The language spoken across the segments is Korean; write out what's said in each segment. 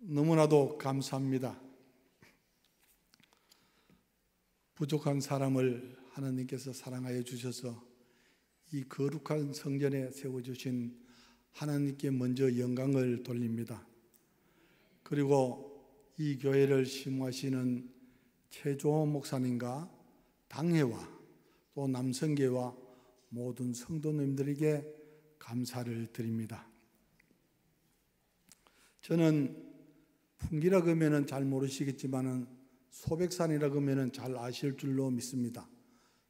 너무나도 감사합니다. 부족한 사람을 하나님께서 사랑하여 주셔서 이 거룩한 성전에 세워주신 하나님께 먼저 영광을 돌립니다. 그리고 이 교회를 심호하시는 최조호 목사님과 당회와 또 남성계와 모든 성도님들에게 감사를 드립니다. 저는 풍기라 그러면 잘 모르시겠지만은 소백산이라 그러면 잘 아실 줄로 믿습니다.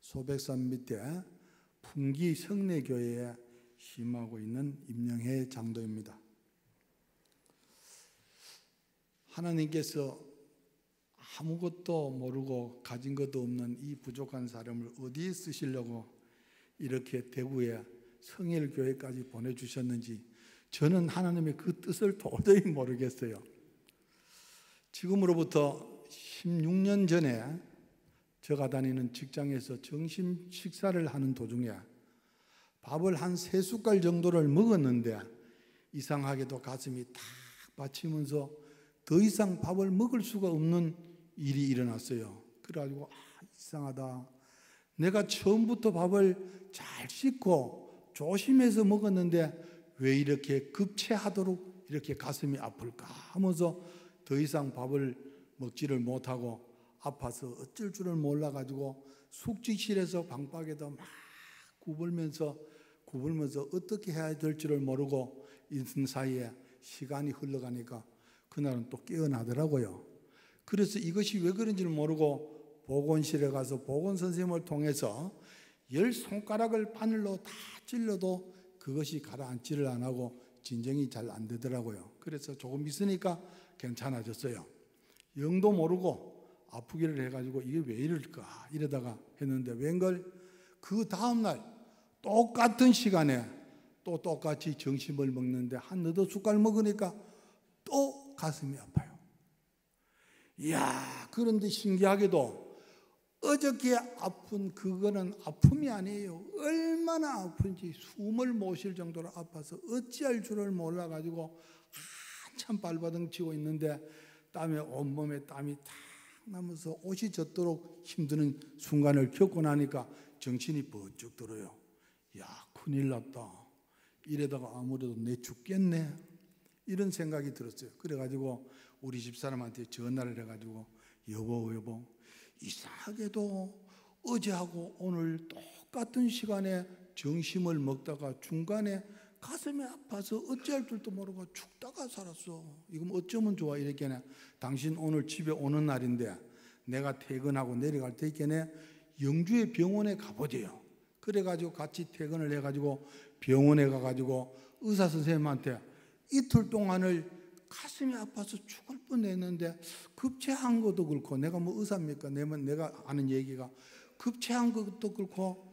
소백산 밑에 풍기 성례교회에 심하고 있는 임영혜 장로입니다. 하나님께서 아무것도 모르고 가진 것도 없는 이 부족한 사람을 어디에 쓰시려고 이렇게 대구에 성일교회까지 보내주셨는지 저는 하나님의 그 뜻을 도저히 모르겠어요. 지금으로부터 16년 전에 제가 다니는 직장에서 점심 식사를 하는 도중에 밥을 한 3숟갈 정도를 먹었는데 이상하게도 가슴이 탁 받치면서 더 이상 밥을 먹을 수가 없는 일이 일어났어요. 그래가지고 이상하다. 내가 처음부터 밥을 잘 씻고 조심해서 먹었는데 왜 이렇게 급체하도록 이렇게 가슴이 아플까 하면서 더 이상 밥을 먹지를 못하고 아파서 어쩔 줄을 몰라가지고 숙직실에서 방박에도 막 구불면서 어떻게 해야 될 줄을 모르고 있는 사이에 시간이 흘러가니까 그날은 또 깨어나더라고요. 그래서 이것이 왜 그런지를 모르고 보건실에 가서 보건선생님을 통해서 10손가락을 바늘로 다 찔러도 그것이 가라앉지를 안 하고 진정이 잘 안 되더라고요. 그래서 조금 있으니까 괜찮아졌어요. 영도 모르고 아프기를 해가지고 이게 왜 이럴까 이러다가 했는데 웬걸 그 다음날 똑같은 시간에 또 똑같이 점심을 먹는데 한 너도 숟갈 먹으니까 또 가슴이 아파요. 이야, 그런데 신기하게도 어저께 아픈 그거는 아픔이 아니에요. 얼마나 아픈지 숨을 못 쉴 정도로 아파서 어찌할 줄을 몰라가지고 한참 발바닥 치고 있는데 땀에 온몸에 땀이 탁 나면서 옷이 젖도록 힘드는 순간을 겪고 나니까 정신이 번쩍 들어요. 야, 큰일 났다. 이러다가 아무래도 내 죽겠네. 이런 생각이 들었어요. 그래가지고 우리 집사람한테 전화를 해가지고 여보 이상하게도 어제하고 오늘 똑같은 시간에 점심을 먹다가 중간에 가슴이 아파서 어찌할 줄도 모르고 죽다가 살았어. 이거 어쩌면 좋아. 이랬겠네. 당신 오늘 집에 오는 날인데 내가 퇴근하고 내려갈 때있겠네. 영주의 병원에 가보재요. 그래가지고 같이 퇴근을 해가지고 병원에 가가지고 의사 선생님한테 이틀 동안을 가슴이 아파서 죽을 뻔했는데 급체한 것도 그렇고 내가 뭐 의사입니까? 내가 아는 얘기가 급체한 것도 그렇고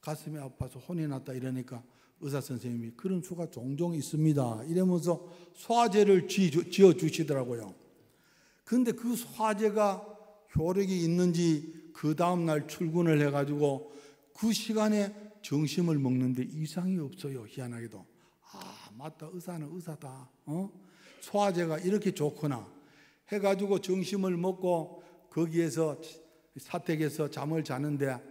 가슴이 아파서 혼이 났다 이러니까 의사 선생님이 그런 수가 종종 있습니다. 이러면서 소화제를 지어주시더라고요. 그런데 그 소화제가 효력이 있는지 그 다음날 출근을 해가지고 그 시간에 점심을 먹는데 이상이 없어요. 희한하게도. 아, 맞다. 의사는 의사다. 소화제가 이렇게 좋구나 해가지고 점심을 먹고 거기에서 사택에서 잠을 자는데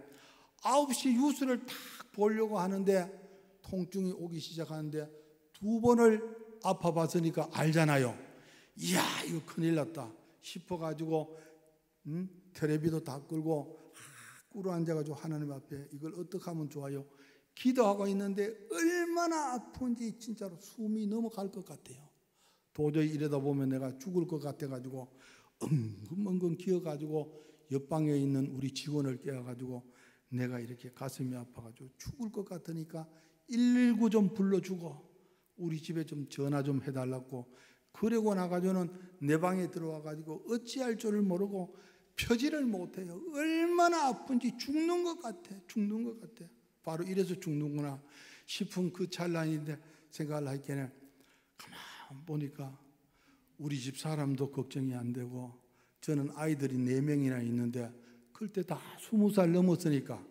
9시 뉴스를 탁 보려고 하는데 통증이 오기 시작하는데 2번을 아파봤으니까 알잖아요. 이야, 이거 큰일 났다 싶어가지고 텔레비도 다 끌고 꿇어 앉아가지고 하나님 앞에 이걸 어떻게 하면 좋아요? 기도하고 있는데 얼마나 아픈지 진짜로 숨이 넘어갈 것 같아요. 도저히 이러다 보면 내가 죽을 것 같아가지고 엉금엉금 기어가지고 옆방에 있는 우리 직원을 깨워가지고 내가 이렇게 가슴이 아파가지고 죽을 것 같으니까 119 좀 불러주고 우리 집에 좀 전화 좀 해달라고 그러고 나가지고는 내 방에 들어와가지고 어찌할 줄을 모르고 펴지를 못해요. 얼마나 아픈지 죽는 것 같아. 바로 이래서 죽는구나 싶은 그 찰나인데 생각을 하기에는 가만 보니까 우리 집 사람도 걱정이 안 되고 저는 아이들이 4명이나 있는데 그때 다 20살 넘었으니까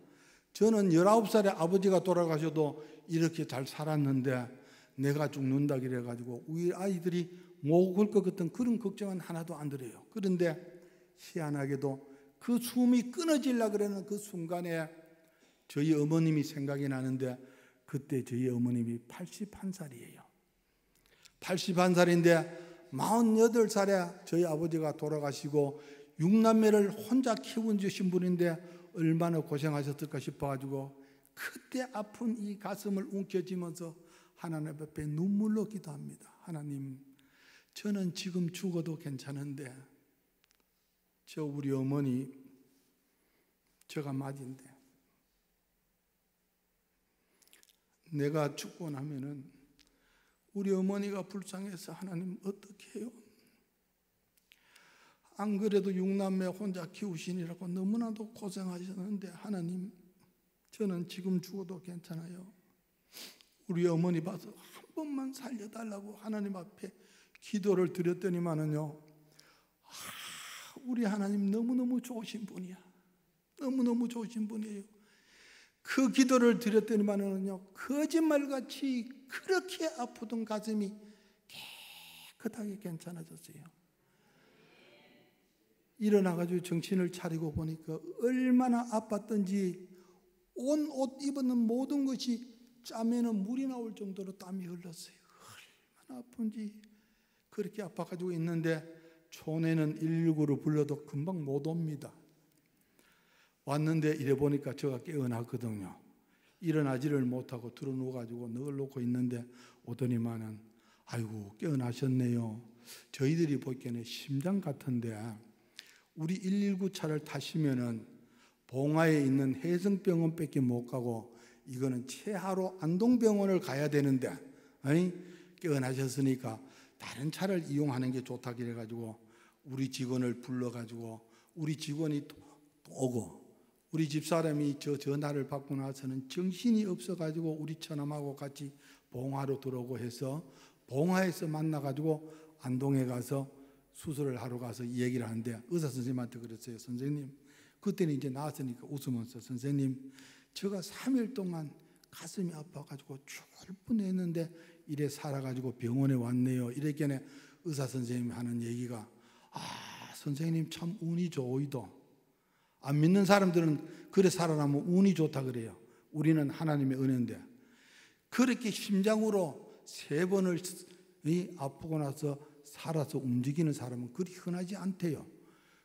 저는 19살에 아버지가 돌아가셔도 이렇게 잘 살았는데 내가 죽는다 그래가지고 우리 아이들이 목을 것 같은 그런 걱정은 하나도 안 들어요. 그런데 희한하게도 그 숨이 끊어지려고 그러는 그 순간에 저희 어머님이 생각이 나는데, 그때 저희 어머님이 81살이에요. 81살인데 48살에 저희 아버지가 돌아가시고 6남매를 혼자 키워주신 분인데 얼마나 고생하셨을까 싶어가지고 그때 아픈 이 가슴을 움켜쥐면서 하나님 앞에 눈물로 기도합니다. 하나님, 저는 지금 죽어도 괜찮은데 저 우리 어머니, 저가 맞인데 내가 죽고 나면은 우리 어머니가 불쌍해서 하나님 어떻게 해요? 안 그래도 6남매 혼자 키우시느라고 너무나도 고생하셨는데 하나님, 저는 지금 죽어도 괜찮아요. 우리 어머니 봐서 한 번만 살려달라고 하나님 앞에 기도를 드렸더니만은요, 우리 하나님 너무너무 좋으신 분이야. 너무너무 좋으신 분이에요. 그 기도를 드렸더니만은요, 거짓말같이 그렇게 아프던 가슴이 깨끗하게 괜찮아졌어요. 일어나가지고 정신을 차리고 보니까 얼마나 아팠던지 온 옷 입었는 모든 것이 짬에는 물이 나올 정도로 땀이 흘렀어요. 얼마나 아픈지. 그렇게 아파가지고 있는데 촌에는 119를 불러도 금방 못 옵니다. 왔는데 이래 보니까 제가 깨어났거든요. 일어나지를 못하고 들어누워가지고 늘 놓고 있는데 오더니만은 아이고 깨어나셨네요. 저희들이 보기에는 심장 같은데 우리 119 차를 타시면은 봉화에 있는 혜성병원밖에 못 가고 이거는 최하로 안동병원을 가야 되는데 깨어나셨으니까 다른 차를 이용하는 게 좋다 그래가지고 우리 직원을 불러가지고 우리 직원이 또 오고, 우리 집사람이 저 전화를 받고 나서는 정신이 없어가지고 우리 처남하고 같이 봉화로 들어오고 해서 봉화에서 만나가지고 안동에 가서 수술을 하러 가서 얘기를 하는데 의사 선생님한테 그랬어요. 선생님, 그때는 이제 나왔으니까 웃으면서 선생님, 제가 3일 동안 가슴이 아파가지고 죽을 뻔했는데 이래 살아가지고 병원에 왔네요. 이랬더니 의사 선생님이 하는 얘기가 선생님 참 운이 좋이도. 안 믿는 사람들은 그래 살아나면 운이 좋다 그래요. 우리는 하나님의 은혜인데 그렇게 심장으로 3번을 아프고 나서 살아서 움직이는 사람은 그리 흔하지 않대요.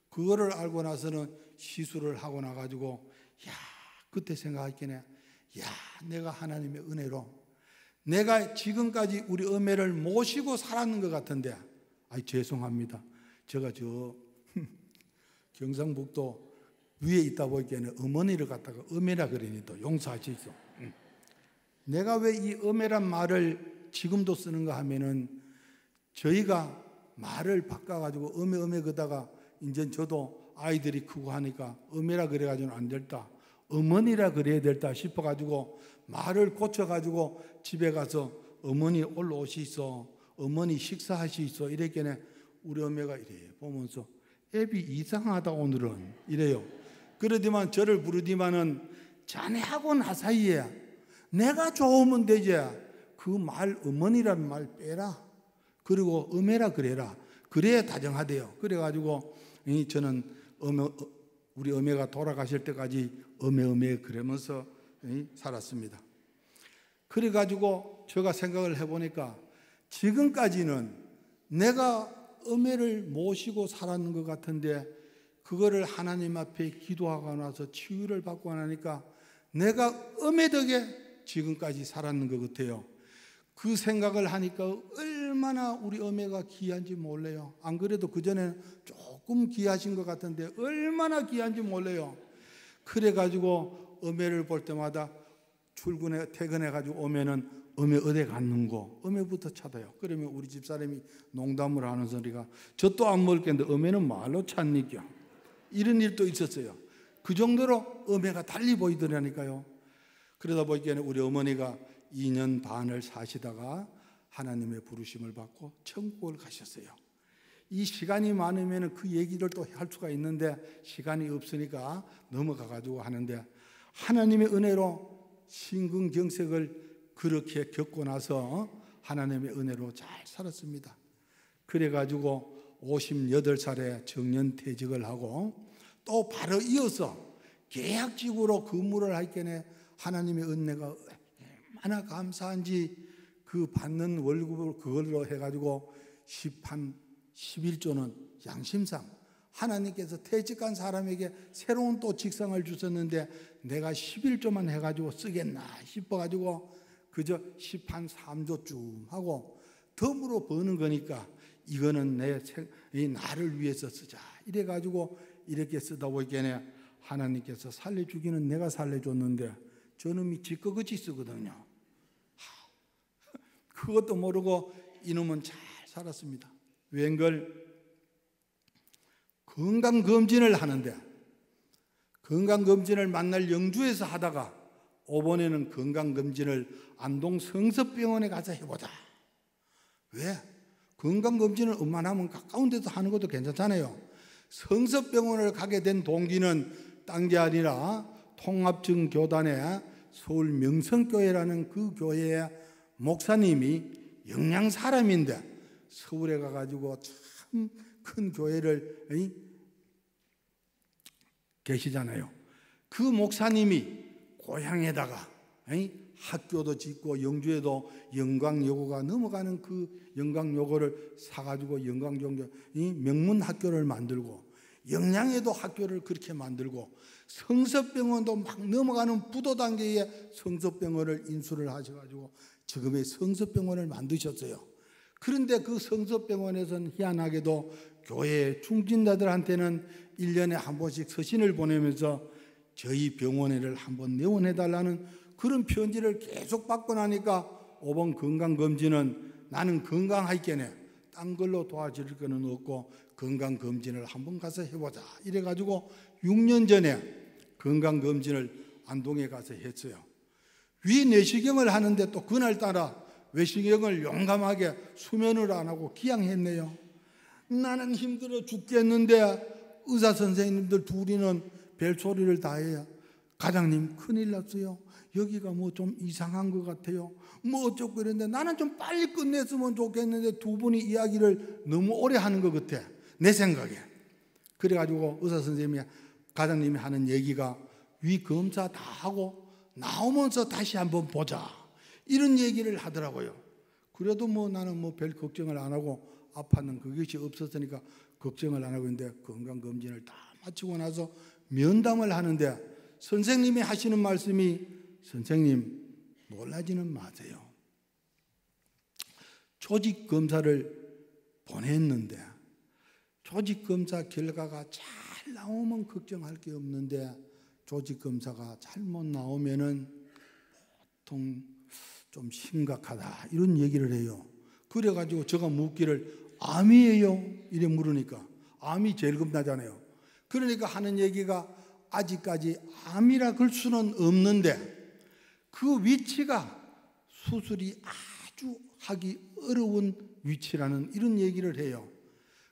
그거를 알고 나서는 시술을 하고 나가지고 그때 생각했겠네. 내가 하나님의 은혜로 내가 지금까지 우리 어머니를 모시고 살았는 것 같은데 죄송합니다. 제가 저 경상북도 위에 있다 보니까 어머니를 갖다가 어메라 그러니 또 용서하시죠. 내가 왜 이 어메란 말을 지금도 쓰는가 하면은 저희가 말을 바꿔가지고 어메 그다가 이제 저도 아이들이 크고 하니까 어메라 그래가지고는 안 될다, 어머니라 그래야 될다 싶어가지고 말을 고쳐가지고 집에 가서 어머니 올라오시소, 어머니 식사하시소 이랬겠네. 우리 어머니가 이래 보면서 애비 이상하다 오늘은 이래요. 그러지만 저를 부르지만은 자네하고 나 사이에 내가 좋으면 되지 그 말 어머니라는 말 빼라, 그리고 어메라 그래라, 그래야 다정하대요. 그래가지고 저는 우리 어메가 돌아가실 때까지 어메 그러면서 살았습니다. 그래가지고 제가 생각을 해보니까 지금까지는 내가 어메를 모시고 살았는 것 같은데 그거를 하나님 앞에 기도하고 나서 치유를 받고 나니까 내가 어메 덕에 지금까지 살았는 것 같아요. 그 생각을 하니까 얼마나 우리 어메가 귀한지 몰라요. 안 그래도 그전에는 조금 귀하신 것 같은데 얼마나 귀한지 몰라요. 그래가지고 어메를 볼 때마다 퇴근해가지고 오면은 어메 어디 갔는고 어메부터 찾아요. 그러면 우리 집사람이 농담을 하는 소리가 저 또 안 먹을 겠는데 어메는 말로 찾니까, 이런 일도 있었어요. 그 정도로 어메가 달리 보이더라니까요. 그러다 보니까 우리 어머니가 2년 반을 사시다가 하나님의 부르심을 받고 천국을 가셨어요. 이 시간이 많으면 그 얘기를 또 할 수가 있는데 시간이 없으니까 넘어가가지고 하는데, 하나님의 은혜로 심근경색을 그렇게 겪고 나서 하나님의 은혜로 잘 살았습니다. 그래가지고 58살에 정년퇴직을 하고 또 바로 이어서 계약직으로 근무를 하기에 하나님의 은혜가 얼마나 감사한지 그 받는 월급을 그걸로 해가지고 11조는 양심상 하나님께서 퇴직한 사람에게 새로운 또 직상을 주셨는데 내가 11조만 해가지고 쓰겠나 싶어가지고 그저 13조쯤 하고 덤으로 버는 거니까 이거는 나를 위해서 쓰자 이래가지고 이렇게 쓰다 보니까 하나님께서 살려주기는 내가 살려줬는데 저놈이 지꺼그치 쓰거든요. 그것도 모르고 이놈은 잘 살았습니다. 웬걸 건강검진을 하는데 건강검진을 만날 영주에서 하다가 이번에는 건강검진을 안동 성서병원에 가서 해보자. 왜? 건강검진을 웬만하면 가까운 데서 하는 것도 괜찮잖아요. 성서병원을 가게 된 동기는 딴 게 아니라 통합증교단의 서울 명성교회라는 그 교회의 목사님이 영양 사람인데 서울에 가가지고 참 큰 교회를 계시잖아요. 그 목사님이 고향에다가 학교도 짓고 영주에도 영광여고가 넘어가는 그 영광여고를 사가지고 영광종교 명문 학교를 만들고 영양에도 학교를 그렇게 만들고 성서병원도 막 넘어가는 부도 단계의 성서병원을 인수를 하셔가지고 지금의 성서병원을 만드셨어요. 그런데 그 성서병원에서는 희한하게도 교회 충진자들한테는 1년에 한 번씩 서신을 보내면서 저희 병원에를 한번 내원해달라는 그런 편지를 계속 받고 나니까 이번 건강검진은 나는 건강하겠네. 딴 걸로 도와줄 거는 없고 건강검진을 한번 가서 해보자. 이래가지고 6년 전에 건강검진을 안동에 가서 했어요. 위내시경을 하는데 또 그날따라 외시경을 용감하게 수면을 안 하고 기양했네요. 나는 힘들어 죽겠는데 의사 선생님들 둘이는 벨소리를 다 해요. 과장님 큰일 났어요. 여기가 뭐 좀 이상한 것 같아요. 뭐 어쩌고 그랬는데 나는 좀 빨리 끝냈으면 좋겠는데 두 분이 이야기를 너무 오래 하는 것 같아. 내 생각에. 그래가지고 의사 선생님이 과장님이 하는 얘기가 위 검사 다 하고 나오면서 다시 한번 보자. 이런 얘기를 하더라고요. 그래도 뭐 나는 뭐 별 걱정을 안 하고 아파는 그것이 없었으니까 걱정을 안 하고 있는데 건강검진을 다 마치고 나서 면담을 하는데 선생님이 하시는 말씀이 선생님 놀라지는 마세요. 조직검사를 보냈는데 조직검사 결과가 잘 나오면 걱정할 게 없는데 조직검사가 잘못 나오면은 보통 좀 심각하다 이런 얘기를 해요. 그래가지고 제가 묻기를 암이에요? 이래 물으니까 암이 제일 겁나잖아요. 그러니까 하는 얘기가 아직까지 암이라 그럴 수는 없는데 그 위치가 수술이 아주 하기 어려운 위치라는 이런 얘기를 해요.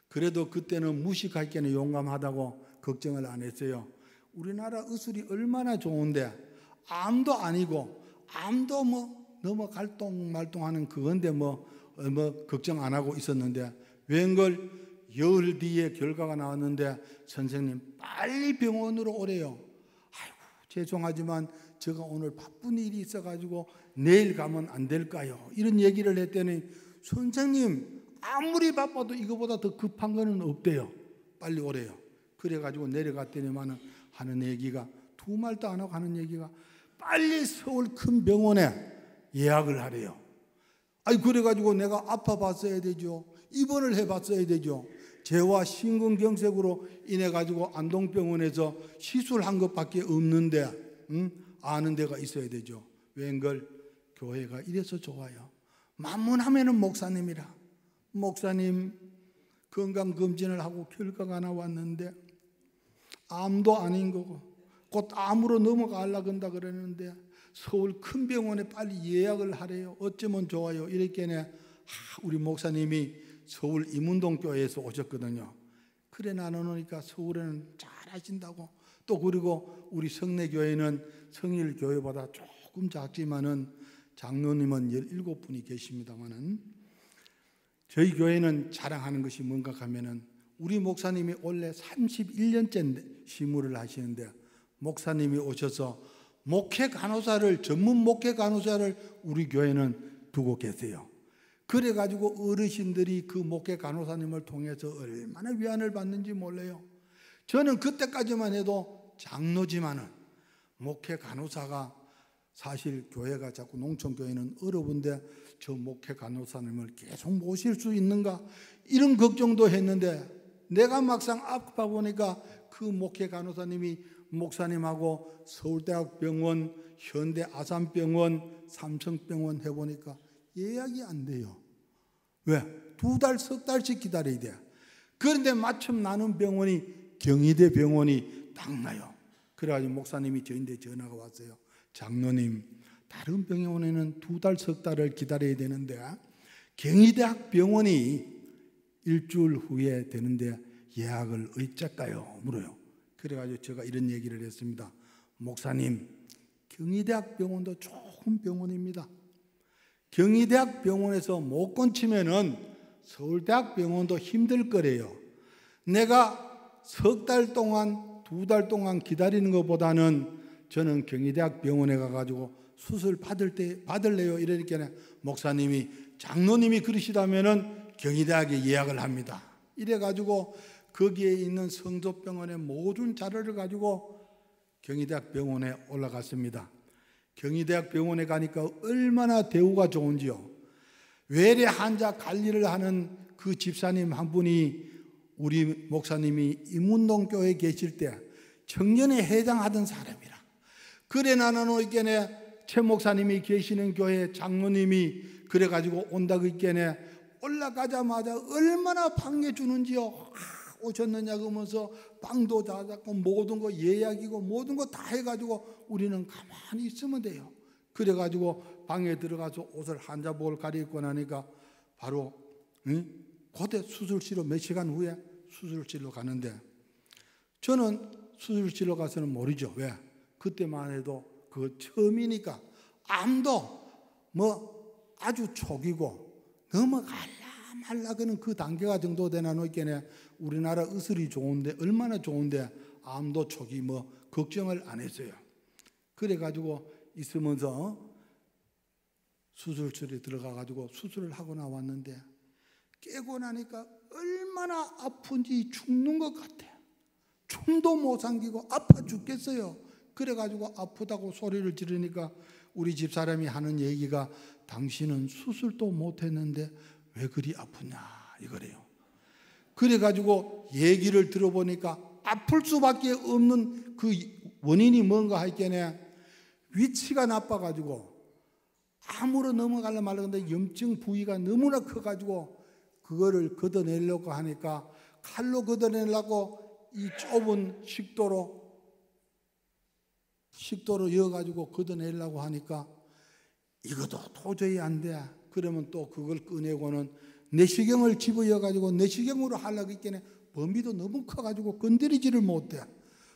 그래도 그때는 무식하기에는 용감하다고 걱정을 안 했어요. 우리나라 의술이 얼마나 좋은데 암도 아니고 암도 뭐 너무 갈똥말똥하는 그건데 뭐 걱정 안 하고 있었는데 웬걸 열흘 뒤에 결과가 나왔는데 선생님 빨리 병원으로 오래요. 아이고 죄송하지만 제가 오늘 바쁜 일이 있어가지고 내일 가면 안 될까요? 이런 얘기를 했더니 선생님 아무리 바빠도 이거보다 더 급한 거는 없대요. 빨리 오래요. 그래가지고 내려갔더니만 하는 얘기가 두 말도 안 하고 하는 얘기가 빨리 서울 큰 병원에 예약을 하래요. 아니 그래가지고 내가 아파봤어야 되죠. 입원을 해봤어야 되죠. 재와 심근경색으로 인해가지고 안동병원에서 시술한 것밖에 없는데 아는 데가 있어야 되죠. 웬걸 교회가 이래서 좋아요. 만문하면은 목사님이라. 목사님 건강검진을 하고 결과가 나왔는데 암도 아닌 거고 곧 암으로 넘어가려고 한다 그랬는데 서울 큰 병원에 빨리 예약을 하래요. 어쩌면 좋아요. 이랬겠네. 우리 목사님이 서울 이문동교회에서 오셨거든요. 그래 나누니까 서울에는 잘하신다고. 또 그리고 우리 성내교회는 성일교회보다 조금 작지만은 장로님은 17분이 계십니다만은 저희 교회는 자랑하는 것이 뭔가 하면은 우리 목사님이 원래 31년째 시무를 하시는데 목사님이 오셔서 전문 목회 간호사를 우리 교회는 두고 계세요. 그래가지고 어르신들이 그 목회 간호사님을 통해서 얼마나 위안을 받는지 몰라요. 저는 그때까지만 해도 장로지만은 목회 간호사가 사실 교회가 자꾸 농촌교회는 어려운데 저 목회 간호사님을 계속 모실 수 있는가 이런 걱정도 했는데 내가 막상 아파 보니까 그 목회 간호사님이 목사님하고 서울대학병원, 현대아산병원, 삼성병원 해보니까 예약이 안 돼요. 왜? 2달, 석 달씩 기다려야 돼. 그런데 마침 나는 병원이 경희대 병원이 딱 나요. 그래가지고 목사님이 저인데 전화가 왔어요. 장로님, 다른 병원에는 2달, 석 달을 기다려야 되는데 경희대학 병원이 일주일 후에 되는데 예약을 어쩔까요? 물어요. 그래가지고 제가 이런 얘기를 했습니다. 목사님, 경희대학 병원도 좋은 병원입니다. 경희대학 병원에서 못 건치면은 서울대학 병원도 힘들 거래요. 내가 석 달 동안, 2달 동안 기다리는 것보다는 저는 경희대학 병원에 가가지고 수술 받을래요. 이러니까 목사님이 장로님이 그러시다면은 경희대학에 예약을 합니다. 이래가지고 거기에 있는 성조병원의 모든 자료를 가지고 경희대학 병원에 올라갔습니다. 경희대학 병원에 가니까 얼마나 대우가 좋은지요. 외래 환자 관리를 하는 그 집사님 한 분이 우리 목사님이 이문동교회에 계실 때 청년회 회장하던 사람이라. 그래 나는 있겠네 최 목사님이 계시는 교회 장로님이 그래가지고 온다고 있겠네 올라가자마자 얼마나 방해 주는지요. 오셨느냐 그러면서 방도 다 잡고 모든 거 예약이고 모든 거 다 해가지고 우리는 가만히 있으면 돼요. 그래가지고 방에 들어가서 옷을 한자복을 가리고 나니까 바로 그때 수술실로 몇 시간 후에 수술실로 가는데 저는 수술실로 가서는 모르죠. 왜? 그때만 해도 그 처음이니까 암도 뭐 아주 초기고 넘어갈라말라그는 그 단계가 정도 되나 놓겠네. 우리나라 의술이 좋은데 얼마나 좋은데 암도 초기 뭐 걱정을 안 했어요. 그래가지고 있으면서 수술실에 들어가가지고 수술을 하고 나왔는데 깨고 나니까 얼마나 아픈지 죽는 것 같아. 춤도 못 삼키고 아파 죽겠어요. 그래가지고 아프다고 소리를 지르니까 우리 집사람이 하는 얘기가 당신은 수술도 못했는데 왜 그리 아프냐 이거래요. 그래가지고 얘기를 들어보니까 아플 수밖에 없는 그 원인이 뭔가 했겠네. 위치가 나빠가지고 암으로 넘어가려 말라는데 염증 부위가 너무나 커가지고 그거를 걷어내려고 하니까 칼로 걷어내려고 이 좁은 식도로 이어가지고 걷어내려고 하니까 이것도 도저히 안 돼. 그러면 또 그걸 꺼내고는 내시경을 집어여가지고 내시경으로 하려고 있겠네. 범위도 너무 커가지고 건드리지를 못해.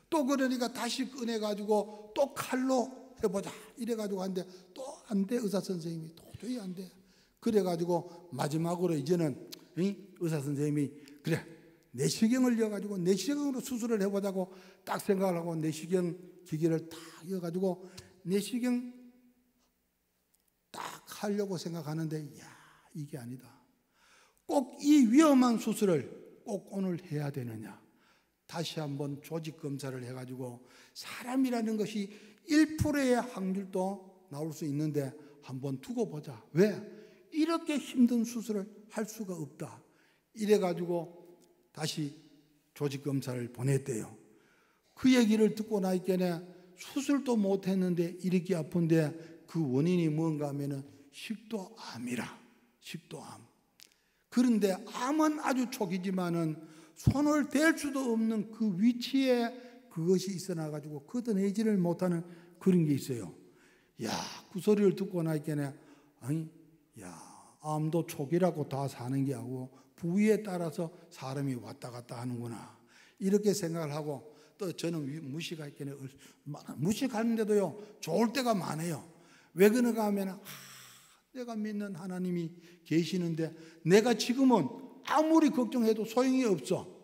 또 그러니까 다시 꺼내가지고 또 칼로 해보자 이래가지고 하는데 또 안 돼. 의사 선생님이 도저히 안 돼. 그래가지고 마지막으로 이제는 의사 선생님이 그래 내시경을 여가지고 내시경으로 수술을 해보자고 딱 생각을 하고 내시경 기계를 딱 여가지고 내시경 딱 하려고 생각하는데 야 이게 아니다. 꼭 이 위험한 수술을 꼭 오늘 해야 되느냐. 다시 한번 조직 검사를 해가지고 사람이라는 것이 1%의 확률도 나올 수 있는데 한번 두고 보자. 왜? 이렇게 힘든 수술을 할 수가 없다. 이래가지고 다시 조직 검사를 보냈대요. 그 얘기를 듣고 나있겠네. 수술도 못했는데 이렇게 아픈데 그 원인이 뭔가 하면은 식도암이라. 식도암. 그런데 암은 아주 초기지만은 손을 댈 수도 없는 그 위치에 그것이 있어나가지고 걷어내지를 못하는 그런 게 있어요. 야, 그 소리를 듣고 나있겠네. 아니, 야, 암도 초기라고 다 사는 게 아니고 부위에 따라서 사람이 왔다 갔다 하는구나. 이렇게 생각을 하고 또 저는 무식하겠네. 무식하는데도요, 좋을 때가 많아요. 왜 그런가 하면 내가 믿는 하나님이 계시는데 내가 지금은 아무리 걱정해도 소용이 없어.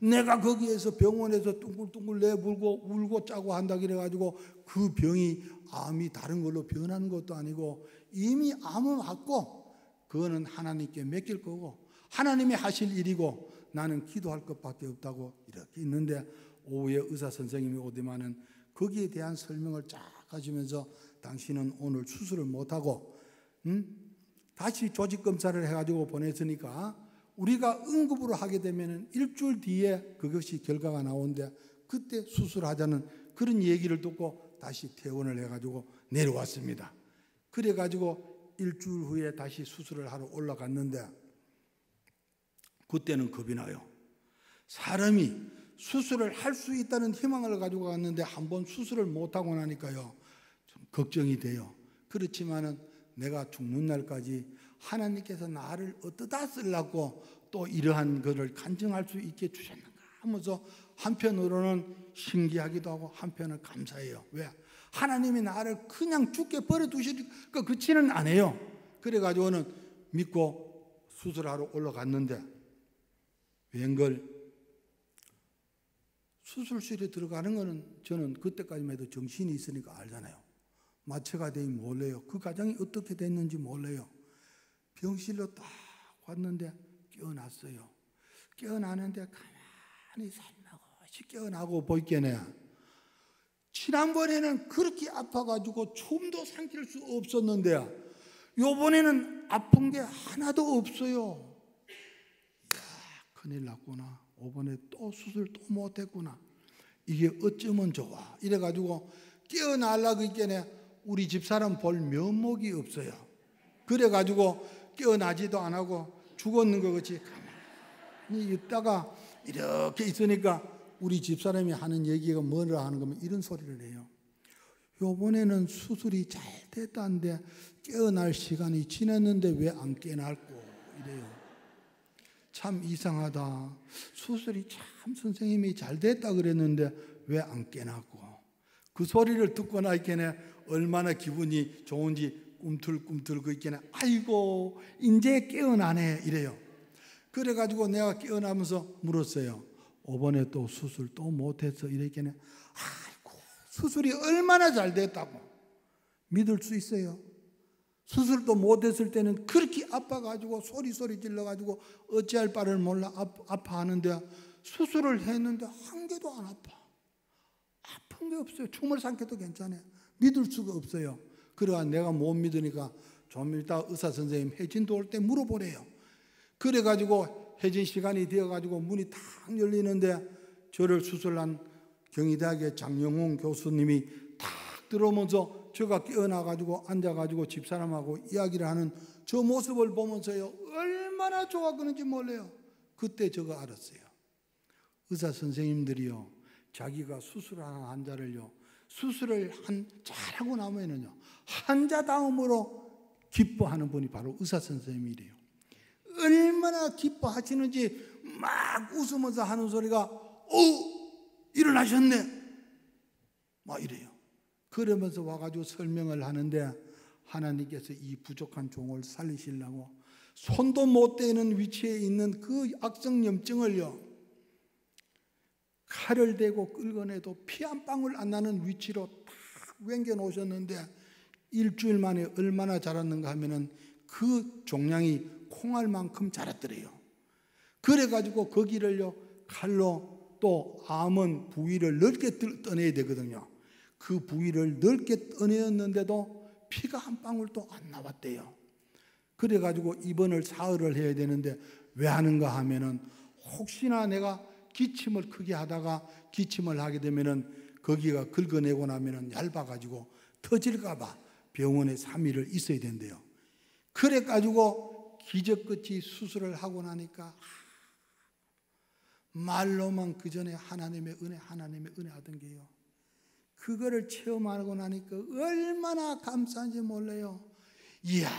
내가 거기에서 병원에서 뚱글뚱글 내불고 울고 짜고 한다 그래가지고 그 병이 암이 다른 걸로 변하는 것도 아니고 이미 암은 왔고 그거는 하나님께 맡길 거고 하나님이 하실 일이고 나는 기도할 것밖에 없다고 이렇게 있는데 오후에 의사 선생님이 오더만은 거기에 대한 설명을 쫙 하시면서 당신은 오늘 수술을 못하고 다시 조직 검사를 해가지고 보냈으니까 우리가 응급으로 하게 되면 일주일 뒤에 그것이 결과가 나오는데 그때 수술하자는 그런 얘기를 듣고 다시 퇴원을 해가지고 내려왔습니다. 그래가지고 일주일 후에 다시 수술을 하러 올라갔는데 그때는 겁이 나요. 사람이 수술을 할 수 있다는 희망을 가지고 갔는데 한번 수술을 못하고 나니까요 좀 걱정이 돼요. 그렇지만은 내가 죽는 날까지 하나님께서 나를 어떠다 쓰려고 또 이러한 것을 간증할 수 있게 주셨는가 하면서 한편으로는 신기하기도 하고 한편은 감사해요. 왜? 하나님이 나를 그냥 죽게 버려두시니까 그치는 않아요. 그래가지고는 믿고 수술하러 올라갔는데 웬걸 수술실에 들어가는 거는 저는 그때까지만 해도 정신이 있으니까 알잖아요. 마취가 되니 몰라요. 그 과정이 어떻게 됐는지 몰라요. 병실로 딱 왔는데 깨어났어요. 깨어나는데 가만히 살며시 깨어나고 보이겠네. 지난번에는 그렇게 아파가지고 춤도 삼킬 수 없었는데 요번에는 아픈 게 하나도 없어요. 이야, 큰일 났구나. 이번에 또 수술 또 못했구나. 이게 어쩌면 좋아. 이래가지고 깨어나려고 있겠네. 우리 집사람 볼 면목이 없어요. 그래가지고 깨어나지도 안 하고 죽었는 것 같이 가만히 있다가 이렇게 있으니까 우리 집사람이 하는 얘기가 뭐라 하는 거면 이런 소리를 해요. 요번에는 수술이 잘 됐다는데 깨어날 시간이 지났는데 왜 안 깨어날고 이래요. 참 이상하다. 수술이 참 선생님이 잘 됐다 그랬는데 왜 안 깨어났고. 그 소리를 듣고 나있겠네. 얼마나 기분이 좋은지 꿈틀꿈틀 그 있겠네. 아이고 이제 깨어나네 이래요. 그래가지고 내가 깨어나면서 물었어요. 이번에 또 수술 또 못했어 이랬겠네. 아이고 수술이 얼마나 잘 됐다고 믿을 수 있어요. 수술도 못했을 때는 그렇게 아파가지고 소리 질러가지고 어찌할 바를 몰라 아파하는데 수술을 했는데 한 개도 안 아파. 아픈 게 없어요. 춤을 삼켜도 괜찮아요. 믿을 수가 없어요. 그래가 내가 못 믿으니까 좀 이따 의사 선생님 혜진도 올 때 물어보래요. 그래가지고 혜진 시간이 되어가지고 문이 탁 열리는데 저를 수술한 경희대학의 장영훈 교수님이 탁 들어오면서 제가 깨어나가지고 앉아가지고 집사람하고 이야기를 하는 저 모습을 보면서요 얼마나 좋아하는지 몰라요. 그때 저거 알았어요. 의사 선생님들이요 자기가 수술하는 환자를요 수술을 잘하고 나면은요 환자 다음으로 기뻐하는 분이 바로 의사 선생님이래요. 얼마나 기뻐하시는지 막 웃으면서 하는 소리가 일어나셨네 막 이래요. 그러면서 와가지고 설명을 하는데 하나님께서 이 부족한 종을 살리시려고 손도 못 대는 위치에 있는 그 악성염증을요 칼을 대고 끌어내도 피 한 방울 안 나는 위치로 탁 wen겨 놓으셨는데 일주일 만에 얼마나 자랐는가 하면은 그 종양이 콩알만큼 자랐더래요. 그래가지고 거기를요 칼로 또 암은 부위를 넓게 떠내야 되거든요. 그 부위를 넓게 떠내었는데도 피가 한 방울도 안 나왔대요. 그래가지고 입원을 사흘을 해야 되는데 왜 하는가 하면은 혹시나 내가 기침을 크게 하다가 기침을 하게 되면은 거기가 긁어내고 나면은 얇아가지고 터질까봐 병원에 3일을 있어야 된대요. 그래가지고 기적같이 수술을 하고 나니까 말로만 그 전에 하나님의 은혜 하던 게요. 그거를 체험하고 나니까 얼마나 감사한지 몰라요. 이야,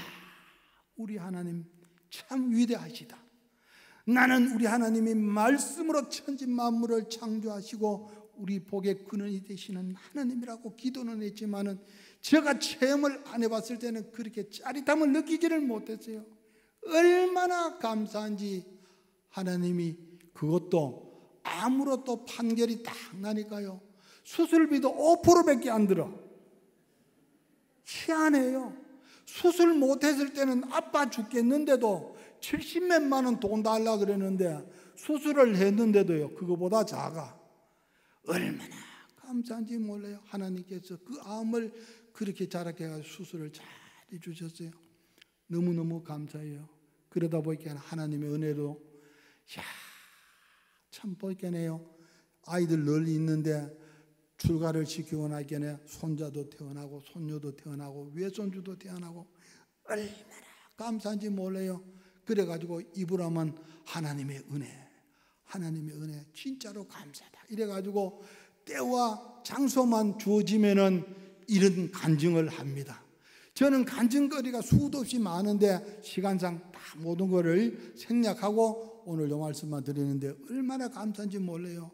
우리 하나님 참 위대하시다. 나는 우리 하나님이 말씀으로 천지 만물을 창조하시고 우리 복의 근원이 되시는 하나님이라고 기도는 했지만은 제가 체험을 안 해봤을 때는 그렇게 짜릿함을 느끼지를 못했어요. 얼마나 감사한지 하나님이 그것도 아무런 또 판결이 딱 나니까요. 수술비도 5%밖에 안 들어. 희한해요. 수술 못했을 때는 아파 죽겠는데도 70몇만 원 돈 달라 그랬는데 수술을 했는데도요, 그거보다 작아. 얼마나 감사한지 몰라요. 하나님께서 그 암을 그렇게 자라게 해서 수술을 잘 해주셨어요. 너무너무 감사해요. 그러다 보니까 하나님의 은혜로, 참 보이겠네요. 아이들 늘 있는데 출가를 시키고 나니까 손자도 태어나고 손녀도 태어나고 외손주도 태어나고 얼마나 감사한지 몰라요. 그래가지고 입으로만 하나님의 은혜 진짜로 감사하다 이래가지고 때와 장소만 주어지면은 이런 간증을 합니다. 저는 간증거리가 수도 없이 많은데 시간상 다 모든 것을 생략하고 오늘 요 말씀만 드리는데 얼마나 감사한지 몰라요.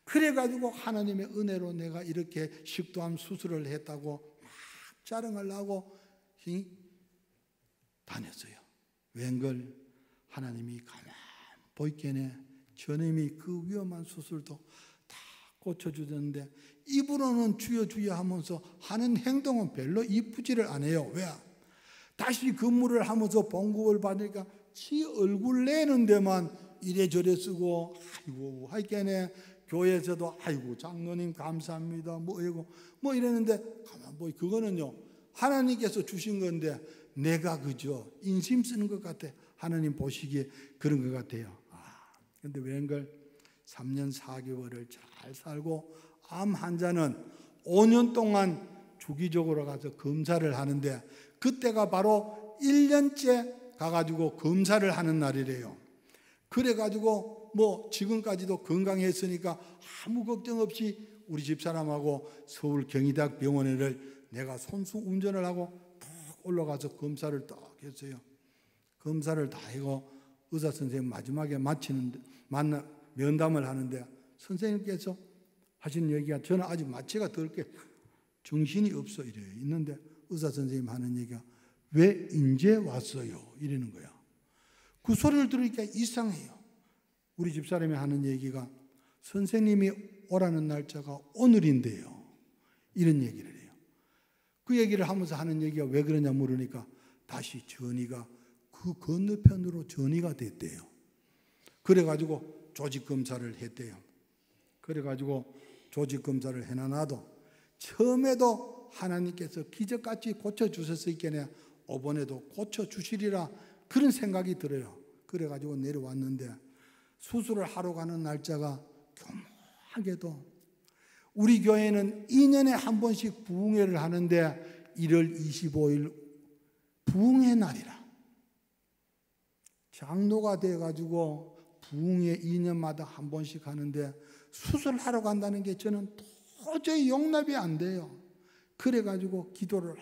그래가지고 하나님의 은혜로 내가 이렇게 식도암 수술을 했다고 막 자랑을 하고 다녔어요. 웬걸 하나님이 가만 보이겠네. 저님이 그 위험한 수술도 다 고쳐주셨는데 입으로는 주여 주여 하면서 하는 행동은 별로 이쁘지를 않아요. 왜? 다시 근무를 하면서 봉급을 받으니까 지 얼굴 내는 데만 이래저래 쓰고 아이고 하겠네. 교회에서도 아이고 장로님 감사합니다 뭐 이랬는데 가만 보이 그거는요 하나님께서 주신 건데 내가 그저 인심 쓰는 것 같아. 하나님 보시기에 그런 것 같아요. 근데 웬걸 3년 4개월을 잘 살고 암 환자는 5년 동안 주기적으로 가서 검사를 하는데 그때가 바로 1년째 가가지고 검사를 하는 날이래요. 그래가지고 뭐 지금까지도 건강했으니까 아무 걱정 없이 우리 집사람하고 서울 경희대학 병원에를 내가 손수 운전을 하고 딱 올라가서 검사를 딱 했어요. 검사를 다 하고 의사 선생님 마지막에 면담을 하는데 선생님께서 하시는 얘기가 저는 아직 마취가 덜 게 정신이 없어 이래요. 있는데 의사 선생님 하는 얘기가 왜 인제 왔어요? 이러는 거야. 그 소리를 들으니까 이상해요. 우리 집사람이 하는 얘기가 선생님이 오라는 날짜가 오늘인데요. 이런 얘기를 해요. 그 얘기를 하면서 하는 얘기가 왜 그러냐 물으니까 다시 전이가 그 건너편으로 전이가 됐대요. 그래가지고 조직검사를 했대요. 그래가지고 조직검사를 해놔도 처음에도 하나님께서 기적같이 고쳐주셨으니까 이번에도 고쳐주시리라 그런 생각이 들어요. 그래가지고 내려왔는데 수술을 하러 가는 날짜가 교묘하게도 우리 교회는 2년에 한 번씩 부흥회를 하는데 1월 25일 부흥회 날이라. 장로가 돼가지고 부흥회 2년마다 한 번씩 하는데 수술하러 간다는 게 저는 도저히 용납이 안 돼요. 그래가지고 기도를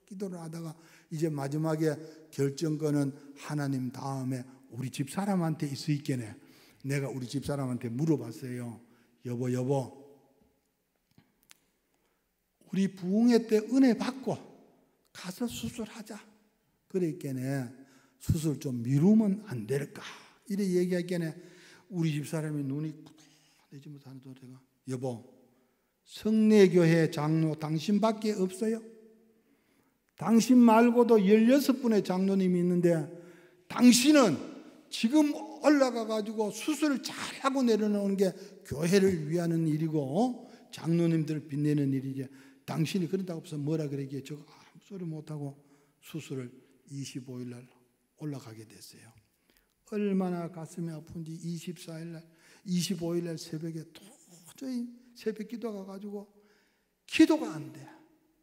하다가 이제 마지막에 결정권은 하나님 다음에 우리 집사람한테 있으있겠네. 내가 우리 집사람한테 물어봤어요. 여보 우리 부흥회 때 은혜 받고 가서 수술하자. 그랬겠네. 수술 좀 미루면 안 될까? 이래 얘기하겠네. 우리 집사람이 눈이 내지 못하는 소리가 여보 성례교회 장로 당신밖에 없어요? 당신 말고도 16분의 장로님이 있는데 당신은 지금 올라가가지고 수술을 잘하고 내려놓는 게 교회를 위하는 일이고 장로님들을 빛내는 일이지 당신이 그런다고 해서 뭐라 그러기에 저거 아무 소리 못하고 수술을 25일 날 올라가게 됐어요. 얼마나 가슴이 아픈지 24일 날 25일 날 새벽에 도저히 새벽 기도가 가지고 기도가 안 돼.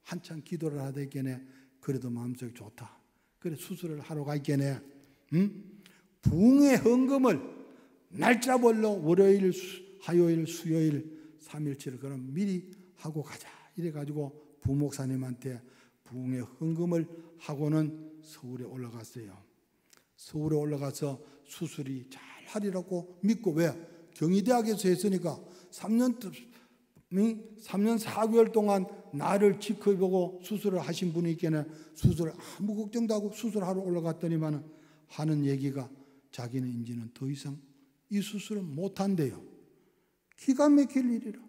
한참 기도를 하다 있겠네. 그래도 마음속이 좋다. 그래 수술을 하러 가 있겠네. 부흥의 헌금을 날짜별로 월요일, 화요일, 수요일 3일치를 그럼 미리 하고 가자. 이래가지고 부목사님한테 부흥의 헌금을 하고는 서울에 올라갔어요. 서울에 올라가서 수술이 잘 하리라고 믿고 왜? 경희대학에서 했으니까 3년 3년 4개월 동안 나를 지켜보고 수술을 하신 분이 있겠네. 수술 아무 걱정도 하고 수술하러 올라갔더니만 하는 얘기가 자기는 이제는 더 이상 이 수술은 못한대요. 기가 막힐 일이라.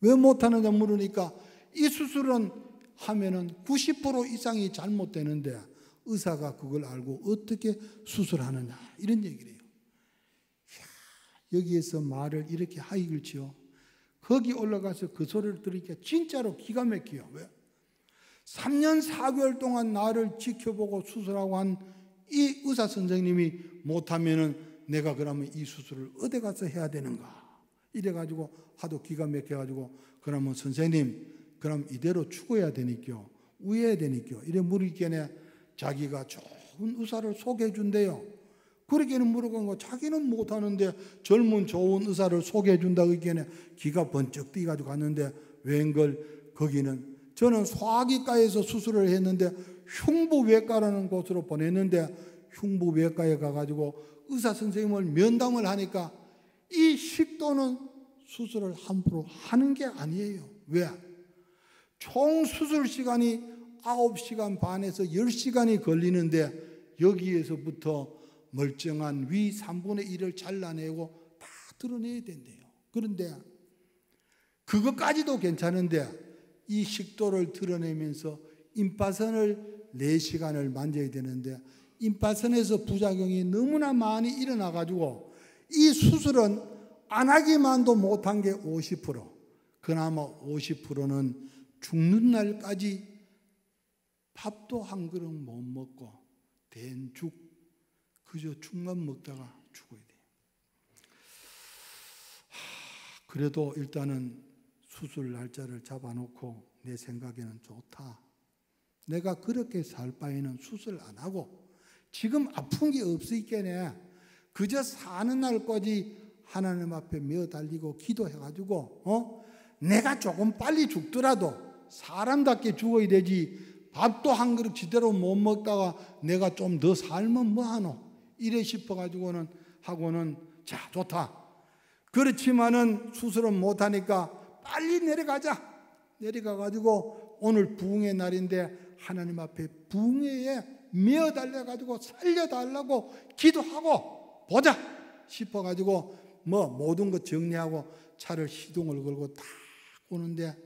왜 못하느냐 물으니까 이 수술은 하면은 90% 이상이 잘못되는데 의사가 그걸 알고 어떻게 수술하느냐 이런 얘기를 해요. 여기에서 말을 이렇게 하이글 치요. 거기 올라가서 그 소리를 들으니까 진짜로 기가 막혀요. 왜? 3년 4개월 동안 나를 지켜보고 수술하고 한 이 의사 선생님이 못하면은 내가 그러면 이 수술을 어디 가서 해야 되는가? 이래가지고 하도 기가 막혀가지고 그러면 선생님 그럼 이대로 죽어야 되니까 우해야 되니까 이래 물으니까 자기가 좋은 의사를 소개해 준대요. 그러기는 물어본 자기는 못하는데 젊은 좋은 의사를 소개해 준다고 했기에 기가 번쩍 뛰어가지고 갔는데 웬걸 거기는 저는 소화기과에서 수술을 했는데 흉부외과라는 곳으로 보냈는데 흉부외과에 가가지고 의사 선생님을 면담을 하니까 이 식도는 수술을 함부로 하는 게 아니에요. 왜? 총 수술 시간이 9시간 반에서 10시간이 걸리는데 여기에서부터 멀쩡한 위 3분의 1을 잘라내고 다 드러내야 된대요. 그런데 그것까지도 괜찮은데 이 식도를 드러내면서 임파선을 4시간을 만져야 되는데 임파선에서 부작용이 너무나 많이 일어나가지고 이 수술은 안 하기만도 못한 게 50%. 그나마 50%는 죽는 날까지 밥도 한 그릇 못 먹고 된 죽 그저 죽만 먹다가 죽어야 돼요. 그래도 일단은 수술 날짜를 잡아놓고 내 생각에는 좋다. 내가 그렇게 살 바에는 수술 안 하고 지금 아픈 게 없으니까 그저 사는 날까지 하나님 앞에 매어달리고 기도해가지고 내가 조금 빨리 죽더라도 사람답게 죽어야 되지 밥도 한 그릇 제대로 못 먹다가 내가 좀 더 살면 뭐하노 이래 싶어가지고는 하고는 자 좋다. 그렇지만은 수술은 못하니까 빨리 내려가가지고 오늘 부흥의 날인데 하나님 앞에 부흥회에 메어달려가지고 살려달라고 기도하고 보자 싶어가지고 모든 것 정리하고 차를 시동을 걸고 딱 오는데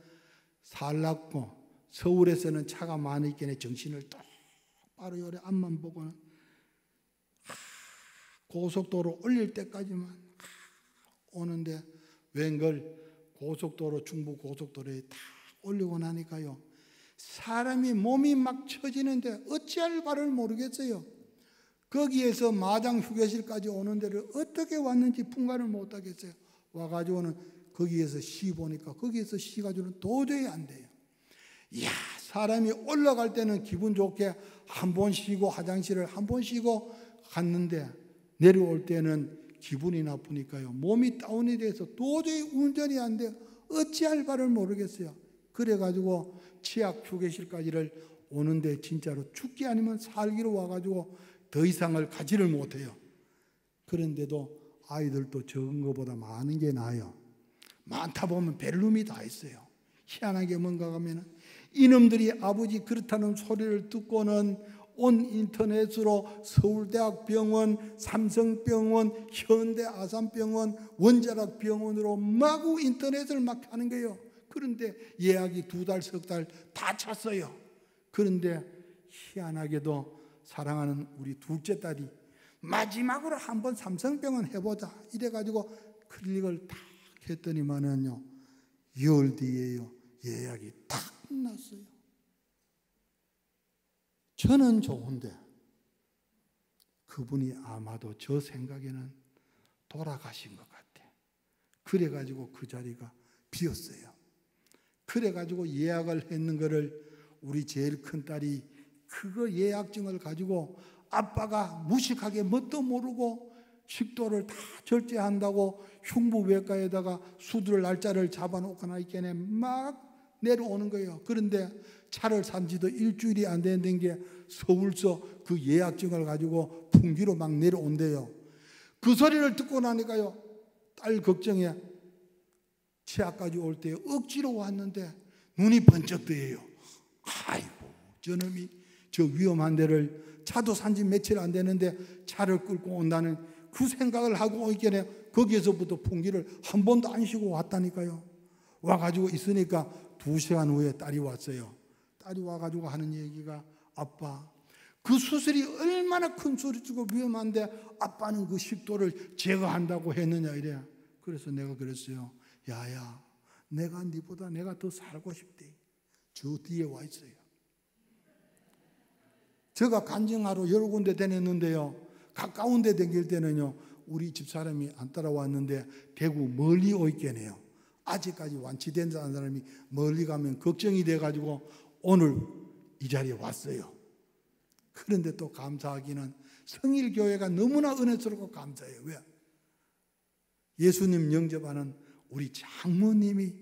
살랐고 서울에서는 차가 많으니까 정신을 똑바로 요래 앞만 보고는 고속도로 올릴 때까지만 오는데 웬걸 고속도로 중부 고속도로에 다 올리고 나니까요 사람이 몸이 막 처지는데 어찌할 바를 모르겠어요. 거기에서 마장 휴게실까지 오는 데를 어떻게 왔는지 분간을 못하겠어요. 와가지고는 거기에서 쉬 보니까 거기에서 쉬가지고는 도저히 안 돼요. 이야 사람이 올라갈 때는 기분 좋게 한 번 쉬고 화장실을 한 번 쉬고 갔는데 내려올 때는 기분이 나쁘니까요 몸이 다운이 돼서 도저히 운전이 안 돼요. 어찌할 바를 모르겠어요. 그래가지고 치약 휴게실까지를 오는데 진짜로 죽기 아니면 살기로 와가지고 더 이상을 가지를 못해요. 그런데도 아이들도 적은 것보다 많은 게 나아요. 많다 보면 벨룸이 다 있어요. 희한하게 뭔가 가면은 이놈들이 아버지 그렇다는 소리를 듣고는 온 인터넷으로 서울대학병원, 삼성병원, 현대아산병원, 원자력병원으로 마구 인터넷을 막 하는 거예요. 그런데 예약이 2달, 3달 다 찼어요. 그런데 희한하게도 사랑하는 우리 둘째 딸이 마지막으로 한번 삼성병원 해보자 이래가지고 클릭을 딱 했더니만은요 2월 뒤에요 예약이 딱 났어요. 저는 좋은데 그분이 아마도 저 생각에는 돌아가신 것 같아. 그래가지고 그 자리가 비었어요. 그래가지고 예약을 했는 거를 우리 제일 큰 딸이 그거 예약증을 가지고 아빠가 무식하게 뭣도 모르고 식도를 다 절제한다고 흉부외과에다가 수술 날짜를 잡아놓고 나있겠네 막 내려오는 거예요. 그런데 차를 산 지도 일주일이 안 되는 게 서울서 그 예약증을 가지고 풍기로 막 내려온대요. 그 소리를 듣고 나니까요 딸 걱정해. 치아까지 올 때 억지로 왔는데 눈이 번쩍 뜨여요. 아이고, 저놈이 저 위험한 데를, 차도 산지 며칠 안 되는데 차를 끌고 온다는 그 생각을 하고 있겠네. 거기에서부터 풍기를 한 번도 안 쉬고 왔다니까요. 와가지고 있으니까 2시간 후에 딸이 왔어요. 딸이 와가지고 하는 얘기가, 아빠, 그 수술이 얼마나 큰 소리치고 위험한데 아빠는 그 식도를 제거한다고 했느냐 이래. 그래서 내가 그랬어요. 야야, 내가 네보다 내가 더 살고 싶대. 저 뒤에 와 있어요. 제가 간증하러 여러 군데 다녔는데요, 가까운 데 다닐 때는요, 우리 집사람이 안 따라왔는데 대구 멀리 오 있겠네요. 아직까지 완치된 사람이 멀리 가면 걱정이 돼가지고 오늘 이 자리에 왔어요. 그런데 또 감사하기는 성일교회가 너무나 은혜스럽고 감사해요. 왜? 예수님 영접하는 우리 장모님이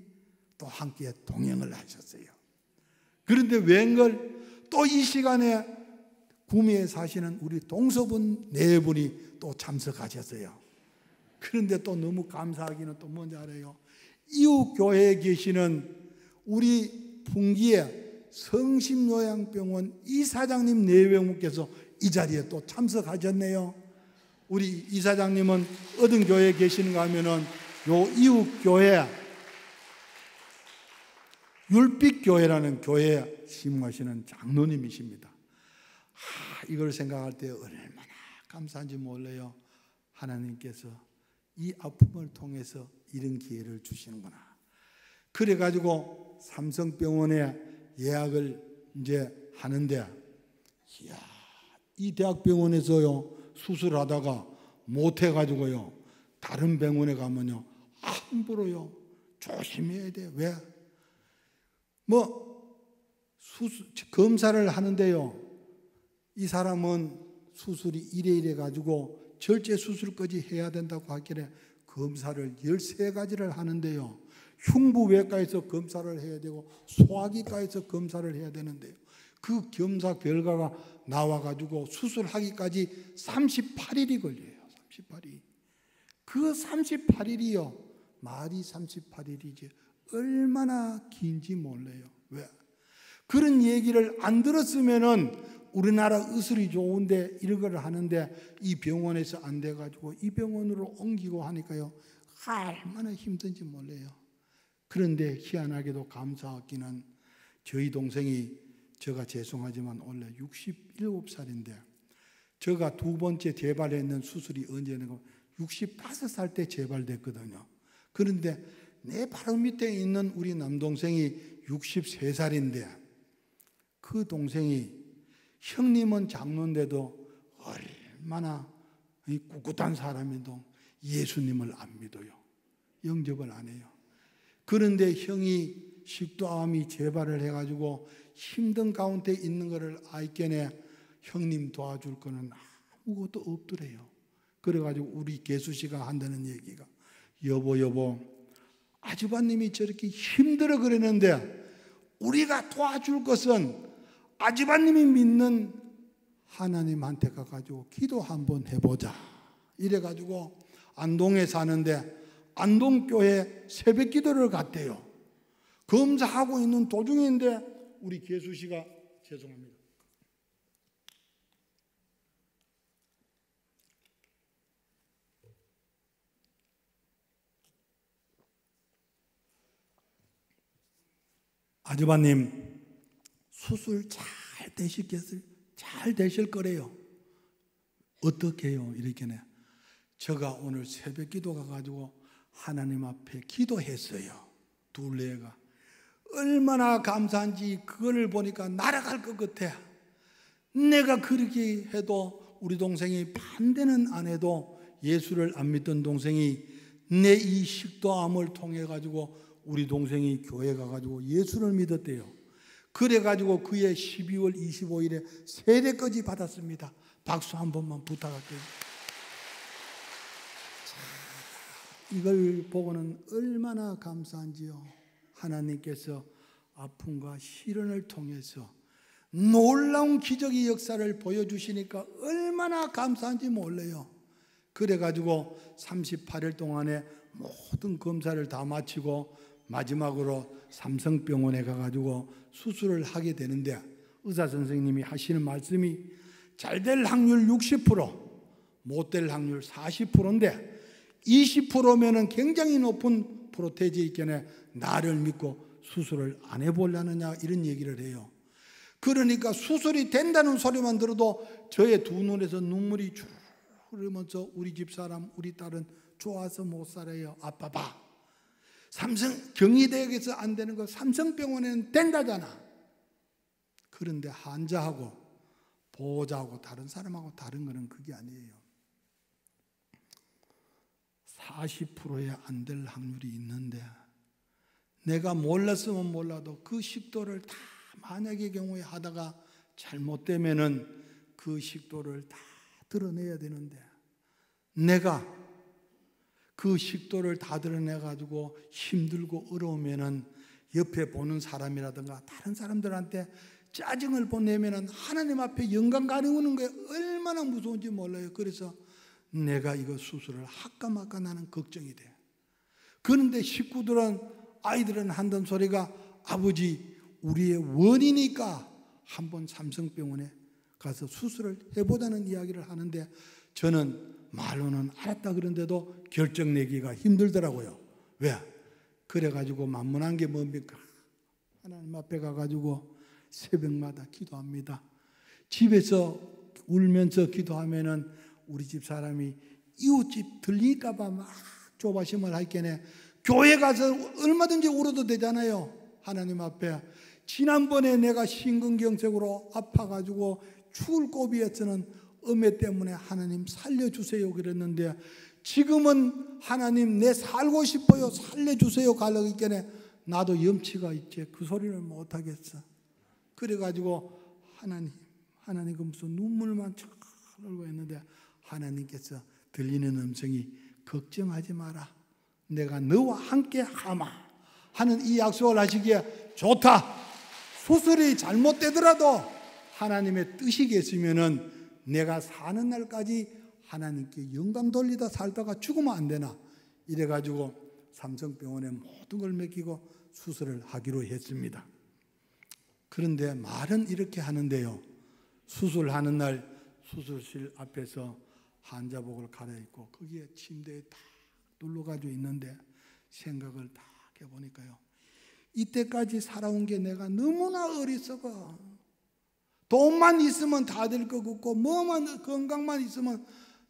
또 함께 동행을 하셨어요. 그런데 웬걸 또 이 시간에 구미에 사시는 우리 동서분 4분이 또 참석하셨어요. 그런데 또 너무 감사하기는 또 뭔지 알아요? 이웃교회에 계시는 우리 풍기의 성심요양병원 이사장님 4명께서 이 자리에 또 참석하셨네요. 우리 이사장님은 어떤 교회에 계시는가 하면은 요 이웃교회 율빛교회라는 교회에 심무하시는 장로님이십니다. 이걸 생각할 때 얼마나 감사한지 몰라요. 하나님께서 이 아픔을 통해서 이런 기회를 주시는구나. 그래가지고 삼성병원에 예약을 이제 하는데, 이야, 이 대학병원에서요 수술하다가 못해가지고요 다른 병원에 가면요 함부로요 조심해야 돼. 왜? 검사를 하는데요, 이 사람은 수술이 이래 가지고 절제 수술까지 해야 된다고 하길래 검사를 13가지를 하는데요, 흉부외과에서 검사를 해야 되고 소화기과에서 검사를 해야 되는데요, 그 검사 결과가 나와가지고 수술하기까지 38일이 걸려요. 38일. 그 38일이요 말이 38일이지 얼마나 긴지 몰라요. 왜? 그런 얘기를 안 들었으면은 우리나라 의술이 좋은데 이런 걸 하는데 이 병원에서 안 돼가지고 이 병원으로 옮기고 하니까요 얼마나 힘든지 몰라요. 그런데 희한하게도 감사하기는 저희 동생이, 제가 죄송하지만 원래 67살인데 제가 2번째 재발했는 수술이 언제냐면 65살 때 재발됐거든요. 그런데 내 바로 밑에 있는 우리 남동생이 63살인데 그 동생이, 형님은 장로인데도 얼마나 꿋꿋한 사람인도 예수님을 안 믿어요. 영접을 안 해요. 그런데 형이 식도암이 재발을 해가지고 힘든 가운데 있는 것을 알겠네. 형님 도와줄 거는 아무것도 없더래요. 그래가지고 우리 개수씨가 한다는 얘기가, 여보 아주바님이 저렇게 힘들어 그러는데 우리가 도와줄 것은 아주바님이 믿는 하나님한테 가가지고 기도 한번 해보자. 이래가지고 안동에 사는데 안동교회 새벽 기도를 갔대요. 검사하고 있는 도중인데 우리 개수씨가, 죄송합니다, 아주바님 수술 잘 되시겠어요? 잘 되실 거래요. 어떻게 해요? 이렇게네. 제가 오늘 새벽 기도 가가지고 하나님 앞에 기도했어요. 둘레가 얼마나 감사한지 그걸 보니까 날아갈 것 같아. 내가 그렇게 해도 우리 동생이 반대는 안 해도 예수를 안 믿던 동생이 내 이 식도암을 통해 가지고 우리 동생이 교회 가가지고 예수를 믿었대요. 그래가지고 그의 12월 25일에 세례까지 받았습니다. 박수 한 번만 부탁할게요. 자, 이걸 보고는 얼마나 감사한지요. 하나님께서 아픔과 시련을 통해서 놀라운 기적의 역사를 보여주시니까 얼마나 감사한지 몰라요. 그래가지고 38일 동안에 모든 검사를 다 마치고 마지막으로 삼성병원에 가가지고 수술을 하게 되는데, 의사 선생님이 하시는 말씀이 잘 될 확률 60%, 못 될 확률 40%인데 20%면은 굉장히 높은 프로테이지 있겠네, 나를 믿고 수술을 안 해보려느냐, 이런 얘기를 해요. 그러니까 수술이 된다는 소리만 들어도 저의 두 눈에서 눈물이 쭉 흐르면서 우리 집사람, 우리 딸은 좋아서 못 살아요. 아빠 봐, 삼성 경희대학에서 안 되는 거 삼성병원에는 된다잖아. 그런데 환자하고 보호자하고 다른 사람하고 다른 거는 그게 아니에요. 40%에 안 될 확률이 있는데, 내가 몰랐으면 몰라도 그 식도를 다 만약의 경우에 하다가 잘못되면은 그 식도를 다 드러내야 되는데, 내가 그 식도를 다 드러내가지고 힘들고 어려우면은 옆에 보는 사람이라든가 다른 사람들한테 짜증을 보내면은 하나님 앞에 영광 가리우는 게 얼마나 무서운지 몰라요. 그래서 내가 이거 수술을 할까 말까 나는 걱정이 돼. 그런데 식구들은, 아이들은 한단 소리가, 아버지 우리의 원이니까 한번 삼성병원에 가서 수술을 해보자는 이야기를 하는데, 저는 말로는 알았다 그런데도 결정 내기가 힘들더라고요. 왜? 그래가지고 만문한 게 뭡니까? 하나님 앞에 가가지고 새벽마다 기도합니다. 집에서 울면서 기도하면은 우리 집 사람이 이웃집 들릴까봐 막 조바심을 할게네. 교회 가서 얼마든지 울어도 되잖아요. 하나님 앞에. 지난번에 내가 심근경색으로 아파가지고 죽을 고비였서는 음해 때문에 하나님 살려주세요 그랬는데, 지금은 하나님 내 살고 싶어요 살려주세요 가려고 있겠네. 나도 염치가 있지 그 소리를 못하겠어. 그래가지고 하나님 그 무슨 눈물만 쫙 흘고 있는데, 하나님께서 들리는 음성이 걱정하지 마라, 내가 너와 함께 하마 하는 이 약속을 하시기에, 좋다. 수술이 잘못되더라도 하나님의 뜻이겠으면은 내가 사는 날까지 하나님께 영광 돌리다 살다가 죽으면 안 되나, 이래가지고 삼성병원에 모든 걸 맡기고 수술을 하기로 했습니다. 그런데 말은 이렇게 하는데요, 수술하는 날 수술실 앞에서 환자복을 갈아입고 거기에 침대에 딱 눌러가지고 있는데, 생각을 딱 해보니까요, 이때까지 살아온 게 내가 너무나 어리석어. 돈만 있으면 다 될 것 같고, 뭐만 건강만 있으면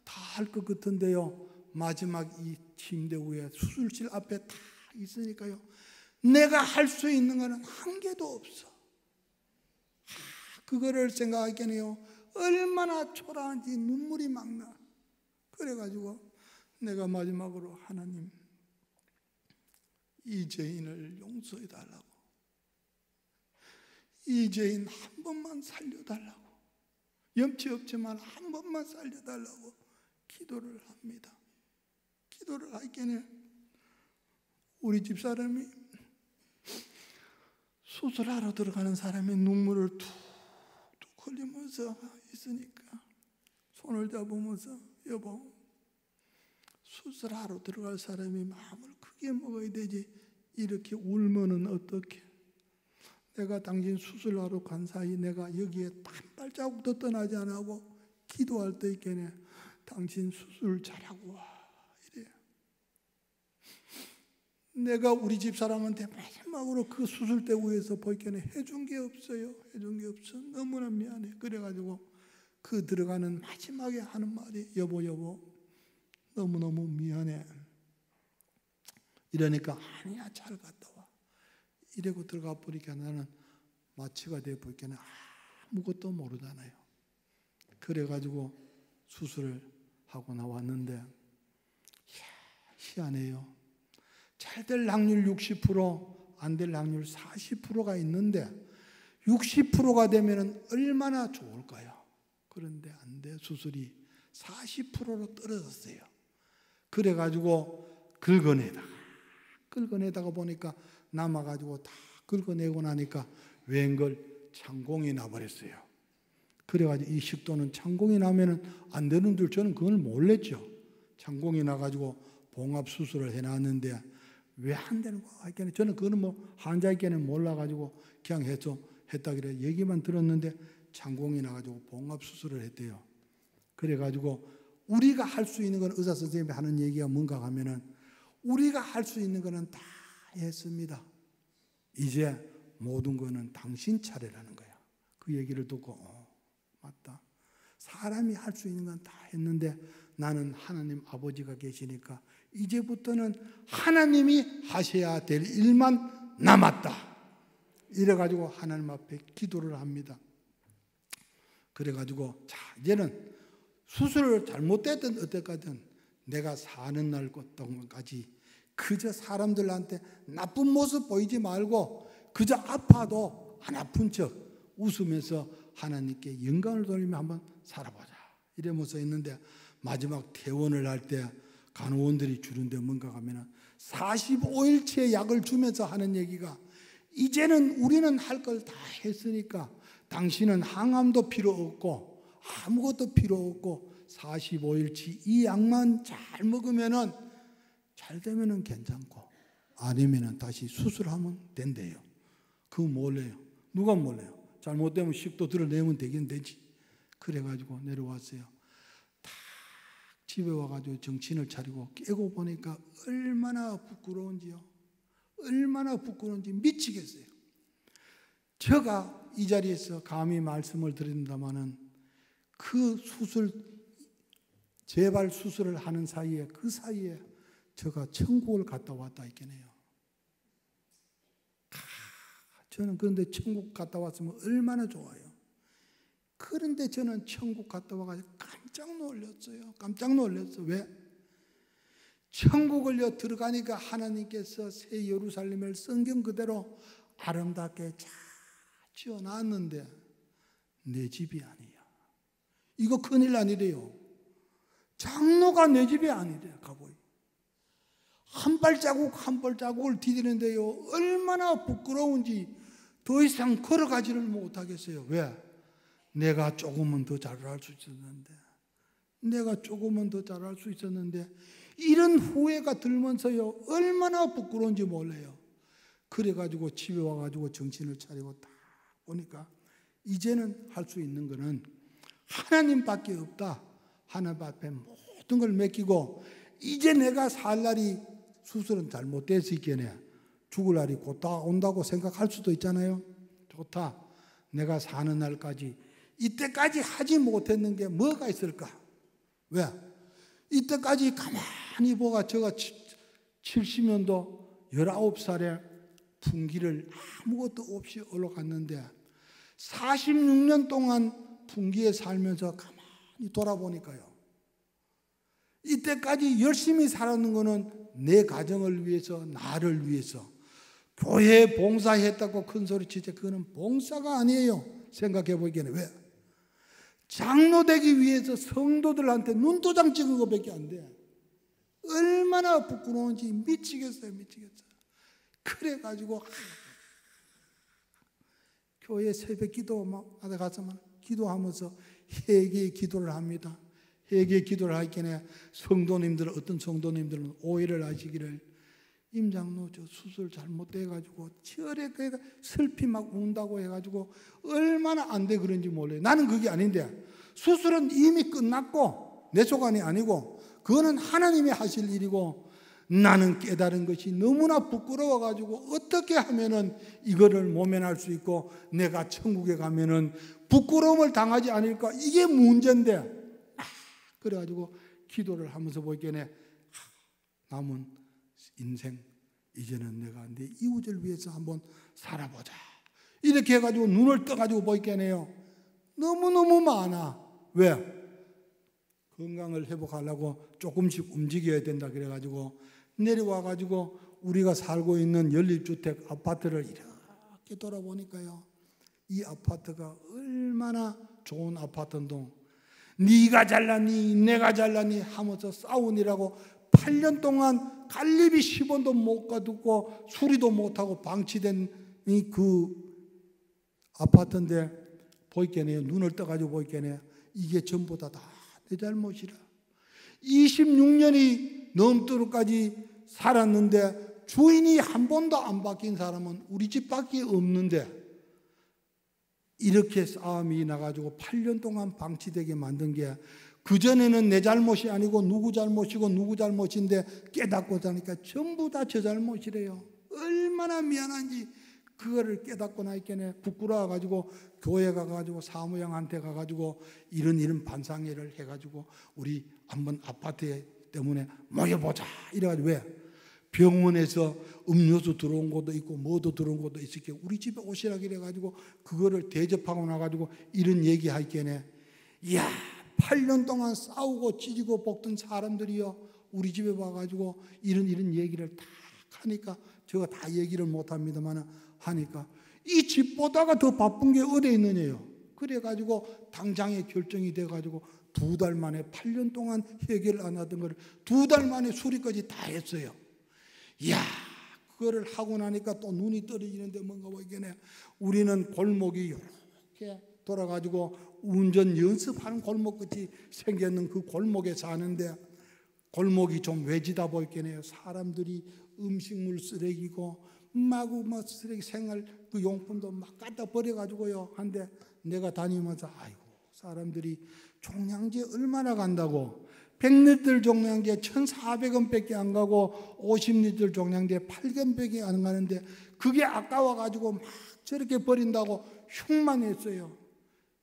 다 할 것 같은데요, 마지막 이 침대 위에 수술실 앞에 다 있으니까요, 내가 할 수 있는 거는 한 개도 없어. 그거를 생각하기에는요, 얼마나 초라한지 눈물이 막 나. 그래가지고 내가 마지막으로, 하나님 이 죄인을 용서해 달라고, 이 죄인 한 번만 살려달라고, 염치 없지만 한 번만 살려달라고 기도를 합니다. 기도를 하기에는 우리 집사람이, 수술하러 들어가는 사람이 눈물을 툭툭 흘리면서 있으니까 손을 잡으면서, 여보, 수술하러 들어갈 사람이 마음을 크게 먹어야 되지 이렇게 울면은 어떡해. 내가 당신 수술하러 간 사이 내가 여기에 한 발자국도 떠나지 않고 기도할 때 있겠네, 당신 수술 잘하고 와, 이래. 내가 우리 집사람한테 마지막으로 그 수술대 위에서 보이겠네, 해준 게 없어요. 해준 게 없어. 너무나 미안해. 그래가지고 그 들어가는 마지막에 하는 말이, 여보 너무너무 미안해. 이러니까, 아니야 잘 갔다 와. 이러고 들어가 보니까 나는 마취가 돼 보니까 아무것도 모르잖아요. 그래가지고 수술을 하고 나왔는데, 희한해요. 잘 될 확률 60%, 안 될 확률 40%가 있는데 60%가 되면 얼마나 좋을까요? 그런데 안 돼. 수술이 40%로 떨어졌어요. 그래가지고 긁어내다가 보니까 남아가지고 다 긁어내고 나니까 웬걸 창공이 나버렸어요. 그래가지고 이 식도는 창공이 나면은 안 되는 줄 저는 그걸 몰랐죠. 창공이 나가지고 봉합 수술을 해놨는데 왜 안 되는 거야? 저는 그거는 뭐 환자에게는 몰라가지고 그냥 했다 그래 얘기만 들었는데 창공이 나가지고 봉합 수술을 했대요. 그래가지고 우리가 할 수 있는 건 의사 선생님이 하는 얘기가 뭔가 하면은 우리가 할 수 있는 거는 다 했습니다. 이제 모든 거는 당신 차례라는 거야. 그 얘기를 듣고 맞다. 사람이 할 수 있는 건 다 했는데 나는 하나님 아버지가 계시니까 이제부터는 하나님이 하셔야 될 일만 남았다. 이래가지고 하나님 앞에 기도를 합니다. 그래가지고 자 이제는 수술을 잘못됐든 어때까든 내가 사는 날 동안까지 그저 사람들한테 나쁜 모습 보이지 말고 그저 아파도 안 아픈 척 웃으면서 하나님께 영광을 돌리며 한번 살아보자 이러면서 있는데 마지막 퇴원을 할 때 간호원들이 주는데 뭔가 하면 45일치의 약을 주면서 하는 얘기가 이제는 우리는 할 걸 다 했으니까 당신은 항암도 필요 없고 아무것도 필요 없고 45일치 이 약만 잘 먹으면은 잘 되면은 괜찮고 아니면은 다시 수술하면 된대요. 그거 몰래요. 누가 몰래요? 잘못되면 식도 드러내면 되긴 되지. 그래가지고 내려왔어요. 딱 집에 와가지고 정신을 차리고 깨고 보니까 얼마나 부끄러운지요. 얼마나 부끄러운지 미치겠어요. 제가 이 자리에서 감히 말씀을 드린다마는 그 수술, 재발 수술을 하는 사이에 그 사이에 제가 천국을 갔다 왔다 했겠네요. 저는 그런데 천국 갔다 왔으면 얼마나 좋아요. 그런데 저는 천국 갔다 와가지고 깜짝 놀랐어요. 깜짝 놀랐어. 왜? 천국을 들어가니까 하나님께서 새 예루살렘을 성경 그대로 아름답게 잘 지어놨는데 내 집이 아니야. 이거 큰일 아니래요. 장로가 내 집이 아니래요. 가보이. 한 발자국 한 발자국을 디디는데요. 얼마나 부끄러운지 더 이상 걸어가지를 못하겠어요. 왜? 내가 조금은 더 잘할 수 있었는데 내가 조금은 더 잘할 수 있었는데 이런 후회가 들면서요. 얼마나 부끄러운지 몰라요. 그래가지고 집에 와가지고 정신을 차리고 딱 보니까 이제는 할 수 있는 거는 하나님밖에 없다. 하나님 앞에 모든 걸 맡기고 이제 내가 살 날이 수술은 잘못될 수 있겠네. 죽을 날이 곧 다온다고 생각할 수도 있잖아요. 좋다. 내가 사는 날까지 이때까지 하지 못했는 게 뭐가 있을까? 왜? 이때까지 가만히 보가 제가 70년도 19살에 풍기를 아무것도 없이 올라갔는데 46년 동안 풍기에 살면서 가만히 돌아보니까요. 이때까지 열심히 살았는 거는 내 가정을 위해서 나를 위해서 교회에 봉사했다고 큰 소리 치지 그거는 봉사가 아니에요. 생각해 보기에는 왜? 장로 되기 위해서 성도들한테 눈도장 찍은 것밖에 안 돼. 얼마나 부끄러운지 미치겠어요. 미치겠어요. 그래가지고 교회 새벽 기도하다 가서만 기도하면서 회개의 기도를 합니다. 회개의 기도를 하기에 성도님들 어떤 성도님들은 오해를 하시기를 임장로 저 수술 잘못돼가지고 철에 슬피 막 운다고 해가지고 얼마나 안 돼 그런지 몰라요. 나는 그게 아닌데 수술은 이미 끝났고 내 소관이 아니고 그거는 하나님이 하실 일이고 나는 깨달은 것이 너무나 부끄러워가지고 어떻게 하면은 이거를 모면할 수 있고 내가 천국에 가면은 부끄러움을 당하지 않을까 이게 문제인데 그래가지고 기도를 하면서 보기에는 남은 인생 이제는 내가 내 이웃을 위해서 한번 살아보자 이렇게 해가지고 눈을 떠가지고 보기에는요 너무너무 많아. 왜? 건강을 회복하려고 조금씩 움직여야 된다 그래가지고 내려와가지고 우리가 살고 있는 연립주택 아파트를 이렇게 돌아보니까요 이 아파트가 얼마나 좋은 아파트인데 네가 잘났니 내가 잘났니 하면서 싸우니라고 8년 동안 갈립이 10원도 못 가두고 수리도 못하고 방치된 그 아파트인데 보이겠네요. 눈을 떠가지고 보이겠네요. 이게 전부 다 내 잘못이라. 26년이 넘도록까지 살았는데 주인이 한 번도 안 바뀐 사람은 우리 집밖에 없는데, 이렇게 싸움이 나가지고 8년 동안 방치되게 만든 게, 그전에는 내 잘못이 아니고 누구 잘못이고 누구 잘못인데 깨닫고 자니까 전부 다 저 잘못이래요. 얼마나 미안한지 그거를 깨닫고 나니까 부끄러워가지고 교회 가가지고 사무장한테 가가지고 이런 반상회를 해가지고 우리 한번 아파트 때문에 모여보자 이래가지고, 왜? 병원에서 음료수 들어온 것도 있고 뭐도 들어온 것도 있을게 우리 집에 오시라 그래가지고 그거를 대접하고 나가지고 이런 얘기할게네. 이야, 8년 동안 싸우고 찢고 볶던 사람들이요 우리 집에 와가지고 이런 얘기를 다 하니까, 제가 다 얘기를 못합니다만 하니까 이 집보다가 더 바쁜 게 어디에 있느냐요. 그래가지고 당장에 결정이 돼가지고 2달 만에 8년 동안 해결을 안 하던 걸 2달 만에 수리까지 다 했어요. 이야, 그거를 하고 나니까 또 눈이 떨어지는데 뭔가 보이겠네. 우리는 골목이 이렇게 돌아가지고 운전 연습하는 골목같이 생겼는 그 골목에 사는데, 골목이 좀 외지다 보이겠네요. 사람들이 음식물 쓰레기고 마구 쓰레기 생활 그 용품도 막 갖다 버려가지고요. 한데 내가 다니면서 아이고, 사람들이 종량제 얼마나 간다고. 100리터 종량제 1,400원 밖에 안 가고 50리터 종량제 800원밖에 안 가는데 그게 아까워가지고 막 저렇게 버린다고 흉만 했어요.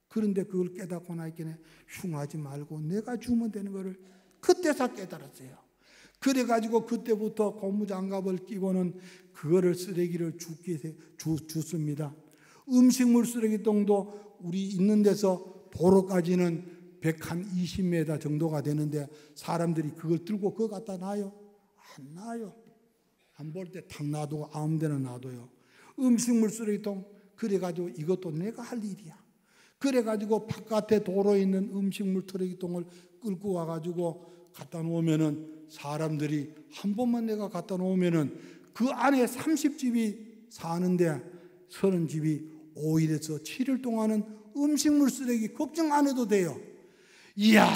그런데 그걸 깨닫고 나니까 흉하지 말고 내가 주면 되는 거를 그때서 깨달았어요. 그래가지고 그때부터 고무장갑을 끼고는 그거를 쓰레기를 줍습니다. 음식물 쓰레기통도 우리 있는 데서 도로까지는 120m 정도가 되는데 사람들이 그걸 들고 그거 갖다 놔요? 안 놔요. 안 볼 때 탁 놔두고 아무 데나 놔둬요. 음식물 쓰레기통, 그래가지고 이것도 내가 할 일이야. 그래가지고 바깥에 도로에 있는 음식물 쓰레기통을 끌고 와가지고 갖다 놓으면은 사람들이 한 번만 내가 갖다 놓으면은 그 안에 30집이 사는데 30집이 5일에서 7일 동안은 음식물 쓰레기 걱정 안 해도 돼요. 이야,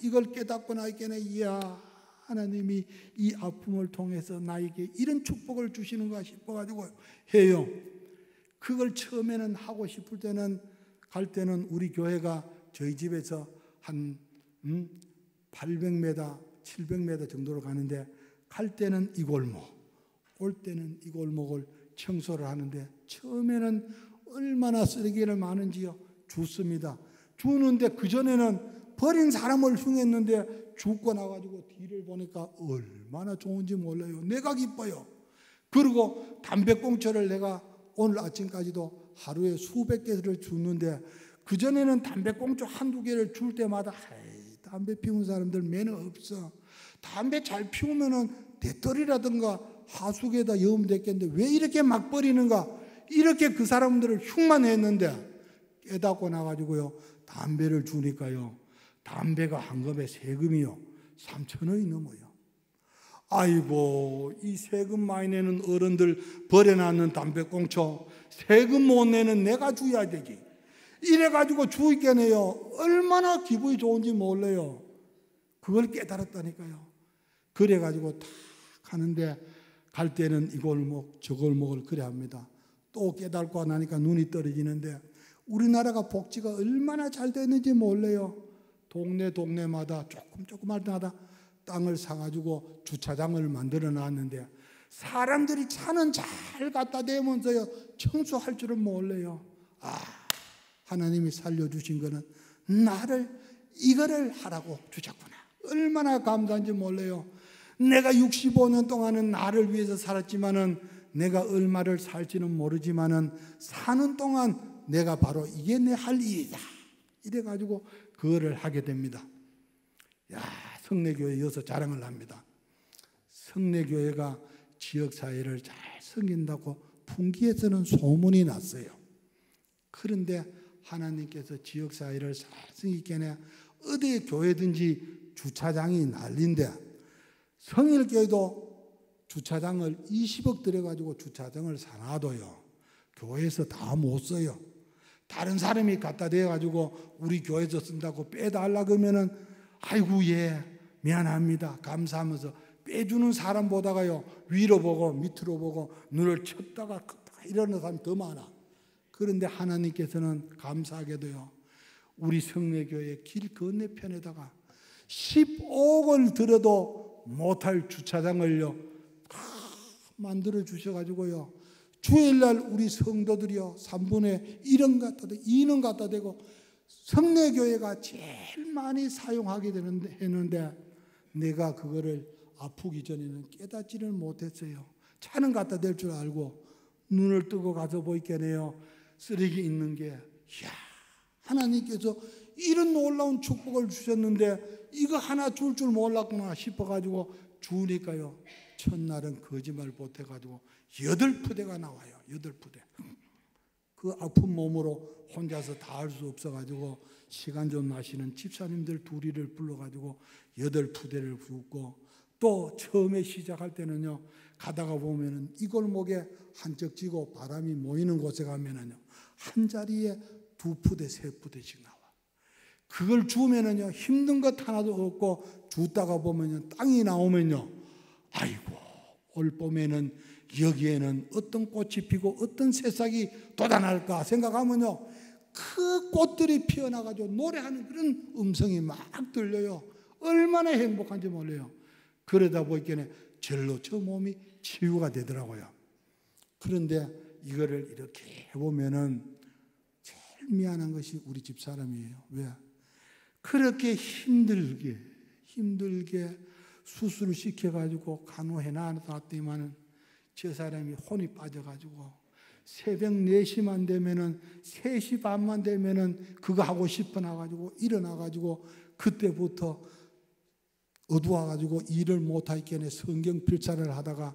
이걸 깨닫고 나니까 이야, 하나님이 이 아픔을 통해서 나에게 이런 축복을 주시는가 싶어가지고 해요. 그걸 처음에는 하고 싶을 때는, 갈 때는 우리 교회가 저희 집에서 한 800m, 700m 정도로 가는데, 갈 때는 이 골목, 올 때는 이 골목을 청소를 하는데, 처음에는 얼마나 쓰레기를 많은지요. 줍습니다. 주는데 그전에는 버린 사람을 흉했는데 죽고 나가지고 뒤를 보니까 얼마나 좋은지 몰라요. 내가 기뻐요. 그리고 담배꽁초를 내가 오늘 아침까지도 하루에 수백 개를 줬는데, 그전에는 담배꽁초 한두 개를 줄 때마다 담배 피우는 사람들 매너 없어. 담배 잘 피우면은 대떨이라든가 하수구에다 여우면 됐겠는데 왜 이렇게 막 버리는가, 이렇게 그 사람들을 흉만 했는데 깨닫고 나가지고요, 담배를 주니까요, 담배가 한 겁에 세금이요 3,000원이 넘어요. 아이고, 이 세금 많이 내는 어른들 버려놨는 담배꽁초 세금 못 내는 내가 줘야 되지. 이래가지고 주있겠네요. 얼마나 기분이 좋은지 몰라요. 그걸 깨달았다니까요. 그래가지고 탁 가는데, 갈 때는 이 골목 저 골목을 그래 합니다. 또 깨닫고 나니까 눈이 떨어지는데, 우리나라가 복지가 얼마나 잘 됐는지 몰라요. 동네마다 조금할 때마다 땅을 사가지고 주차장을 만들어 놨는데, 사람들이 차는 잘 갖다 대면서요 청소할 줄은 몰라요. 아, 하나님이 살려주신 거는 나를 이거를 하라고 주셨구나. 얼마나 감사한지 몰라요. 내가 65년 동안은 나를 위해서 살았지만은, 내가 얼마를 살지는 모르지만은 사는 동안 내가 바로 이게 내 할 일이다. 이래가지고 그거를 하게 됩니다. 야, 성내교회 여기서 자랑을 합니다. 성내교회가 지역사회를 잘 섬긴다고 풍기에서는 소문이 났어요. 그런데 하나님께서 지역사회를 잘 섬기게 어디 교회든지 주차장이 난린데, 성일교회도 주차장을 20억 들여가지고 주차장을 사놔둬요. 교회에서 다 못 써요. 다른 사람이 갖다 대가지고 우리 교회에서 쓴다고 빼달라 그러면은 아이고 얘 미안합니다, 감사하면서 빼주는 사람 보다가요, 위로 보고 밑으로 보고 눈을 쳤다가 이러는 사람이 더 많아. 그런데 하나님께서는 감사하게도요, 우리 성례교회 길 건너편에다가 15억을 들여도 못할 주차장을요 다 만들어 주셔가지고요, 주일날 우리 성도들이요 3분의 1은 갖다 대고 2는 갖다 대고 성례교회가 제일 많이 사용하게 했는데 내가 그거를 아프기 전에는 깨닫지를 못했어요. 차는 갖다 댈 줄 알고 눈을 뜨고 가서 보이겠네요, 쓰레기 있는 게, 이야, 하나님께서 이런 놀라운 축복을 주셨는데 이거 하나 줄 몰랐구나 싶어가지고 주니까요, 첫날은 거짓말 못해가지고 8푸대가 나와요. 8푸대. 그 아픈 몸으로 혼자서 다 할 수 없어가지고 시간 좀 나시는 집사님들 둘이를 불러가지고 8푸대를 붓고, 또 처음에 시작할 때는요, 가다가 보면은 이 골목에 한쪽 지고 바람이 모이는 곳에 가면은요, 한 자리에 2푸대, 3푸대씩 나와. 그걸 주면은요, 힘든 것 하나도 없고, 주다가 보면요, 땅이 나오면요, 아이고, 올 봄에는 여기에는 어떤 꽃이 피고 어떤 새싹이 돋아날까 생각하면요, 그 꽃들이 피어나가지고 노래하는 그런 음성이 막 들려요. 얼마나 행복한지 몰라요. 그러다 보니까 절로 저 몸이 치유가 되더라고요. 그런데 이거를 이렇게 해보면은 제일 미안한 것이 우리 집사람이에요. 왜? 그렇게 힘들게 수술을 시켜가지고 간호해 놨더니만은 저 사람이 혼이 빠져가지고 새벽 4시만 되면은 3시 반만 되면은 그거 하고 싶어 나가지고 일어나가지고 그때부터 어두워가지고 일을 못하겠네 성경 필사를 하다가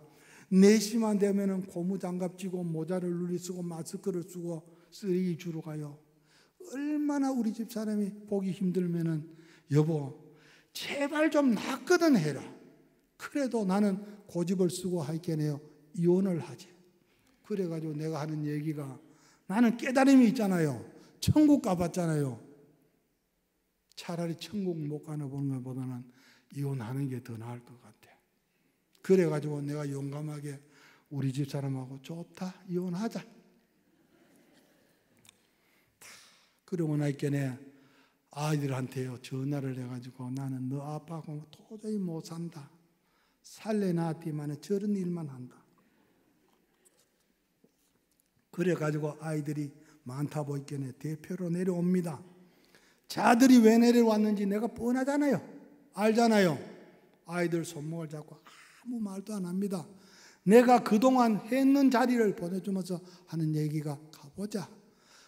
4시만 되면은 고무장갑 쥐고 모자를 눌리 쓰고 마스크를 쓰고 쓰레기 주러 가요. 얼마나 우리 집 사람이 보기 힘들면은 여보 제발 좀 낫거든 해라. 그래도 나는 고집을 쓰고 하겠네요. 이혼을 하지. 그래가지고 내가 하는 얘기가, 나는 깨달음이 있잖아요. 천국 가봤잖아요. 차라리 천국 못 가나 보는 것보다는 이혼하는 게 더 나을 것 같아. 그래가지고 내가 용감하게 우리 집 사람하고 좋다 이혼하자. 그러고 나니까 아이들한테요 전화를 해가지고 나는 너 아빠하고 도저히 못 산다. 살래 낳았지만 저런 일만 한다. 그래가지고 아이들이 많다 보이겠네 대표로 내려옵니다. 자들이 왜 내려왔는지 내가 뻔하잖아요. 알잖아요. 아이들 손목을 잡고 아무 말도 안 합니다. 내가 그동안 했는 자리를 보내주면서 하는 얘기가 가보자.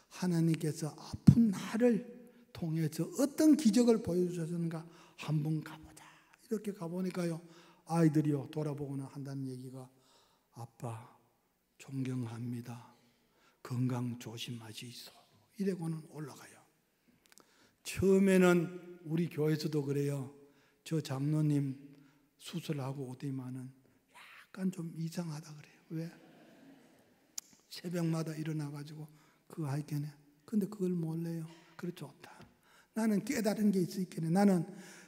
하나님께서 아픈 나를 통해서 어떤 기적을 보여주셨는가 한번 가보자. 이렇게 가보니까요. 아이들이요 돌아보거나 한다는 얘기가 아빠 존경합니다. 건강 조심하시소. 이래고는 올라가요. 처음에는 우리 교회에서도 그래요. 저 장로님 수술하고 오더니만은 약간 좀 이상하다 그래요. 왜? 새벽마다 일어나가지고 그거 하겠네. 근데 그걸 몰라요. 그래 좋다. 나는 깨달은 게 있겠네. 나는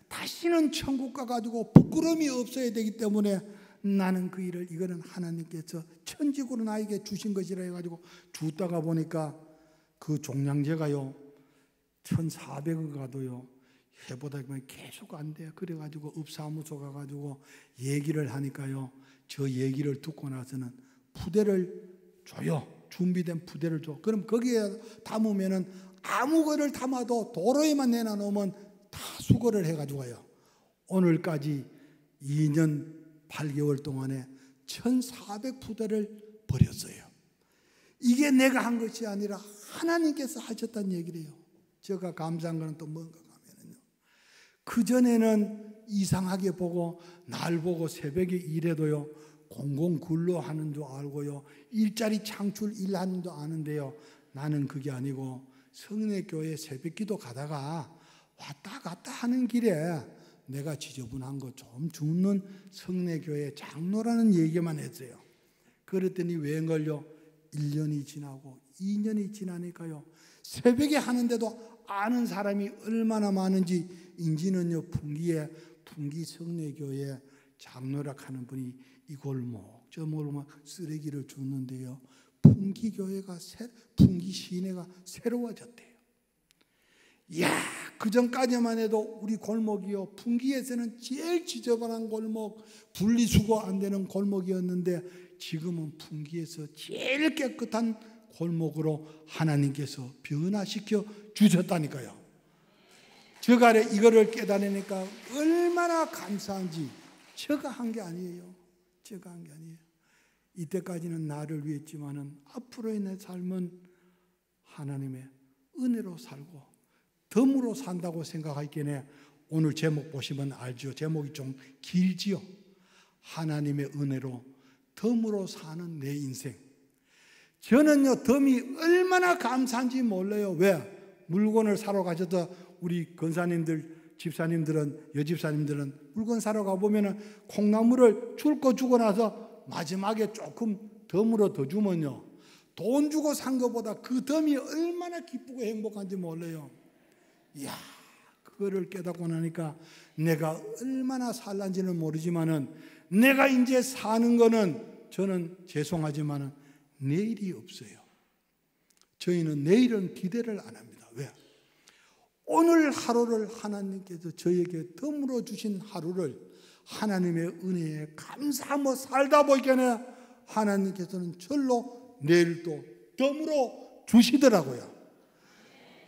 다시는 천국 가가지고 부끄러움이 없어야 되기 때문에 나는 그 일을 이거는 하나님께서 천직으로 나에게 주신 것이라 해가지고 주다가 보니까 그 종량제가요 1,400원 가도요 해보다 보면 계속 안 돼요. 그래가지고 읍사무소 가가지고 얘기를 하니까요 저 얘기를 듣고 나서는 부대를 줘요. 준비된 부대를 줘. 그럼 거기에 담으면은 아무 거를 담아도 도로에만 내놔놓으면 다 수거를 해가지고 가요. 오늘까지 2년 8개월 동안에 1,400푸대를 버렸어요. 이게 내가 한 것이 아니라 하나님께서 하셨다는 얘기래요. 제가 감사한 것은 또 뭔가 하면은요. 그전에는 이상하게 보고 날 보고 새벽에 일해도요. 공공근로하는 줄 알고요. 일자리 창출 일하는 줄 아는데요. 나는 그게 아니고 성례교회 새벽기도 가다가 왔다 갔다 하는 길에 내가 지저분한 거 좀 줍는 성례교회 장로라는 얘기만 했어요. 그랬더니 웬걸요 1년이 지나고 2년이 지나니까요 새벽에 하는데도 아는 사람이 얼마나 많은지 인지는요 풍기에 풍기 성례교회 장로라 하는 분이 이 골목 저 골목 쓰레기를 줍는데요, 풍기교회가 풍기 시내가 새로워졌대요. 이야, 그 전까지만 해도 우리 골목이요, 풍기에서는 제일 지저분한 골목, 분리수거 안 되는 골목이었는데 지금은 풍기에서 제일 깨끗한 골목으로 하나님께서 변화시켜 주셨다니까요. 저간에 이거를 깨달으니까 얼마나 감사한지. 제가 한 게 아니에요. 제가 한 게 아니에요. 이때까지는 나를 위했지만은 앞으로의 내 삶은 하나님의 은혜로 살고 덤으로 산다고 생각하기에 오늘 제목 보시면 알죠. 제목이 좀 길지요. 하나님의 은혜로 덤으로 사는 내 인생. 저는요, 덤이 얼마나 감사한지 몰라요. 왜? 물건을 사러 가셔도 우리 권사님들, 집사님들은, 여집사님들은 물건 사러 가보면 콩나물을 줄 거 주고 나서 마지막에 조금 덤으로 더 주면요, 돈 주고 산 것보다 그 덤이 얼마나 기쁘고 행복한지 몰라요. 이야, 그거를 깨닫고 나니까 내가 얼마나 살란지는 모르지만은 내가 이제 사는 거는 저는 죄송하지만은 내일이 없어요. 저희는 내일은 기대를 안 합니다. 왜? 오늘 하루를 하나님께서 저에게 덤으로 주신 하루를 하나님의 은혜에 감사하며 살다 보니까 하나님께서는 절로 내일도 덤으로 주시더라고요.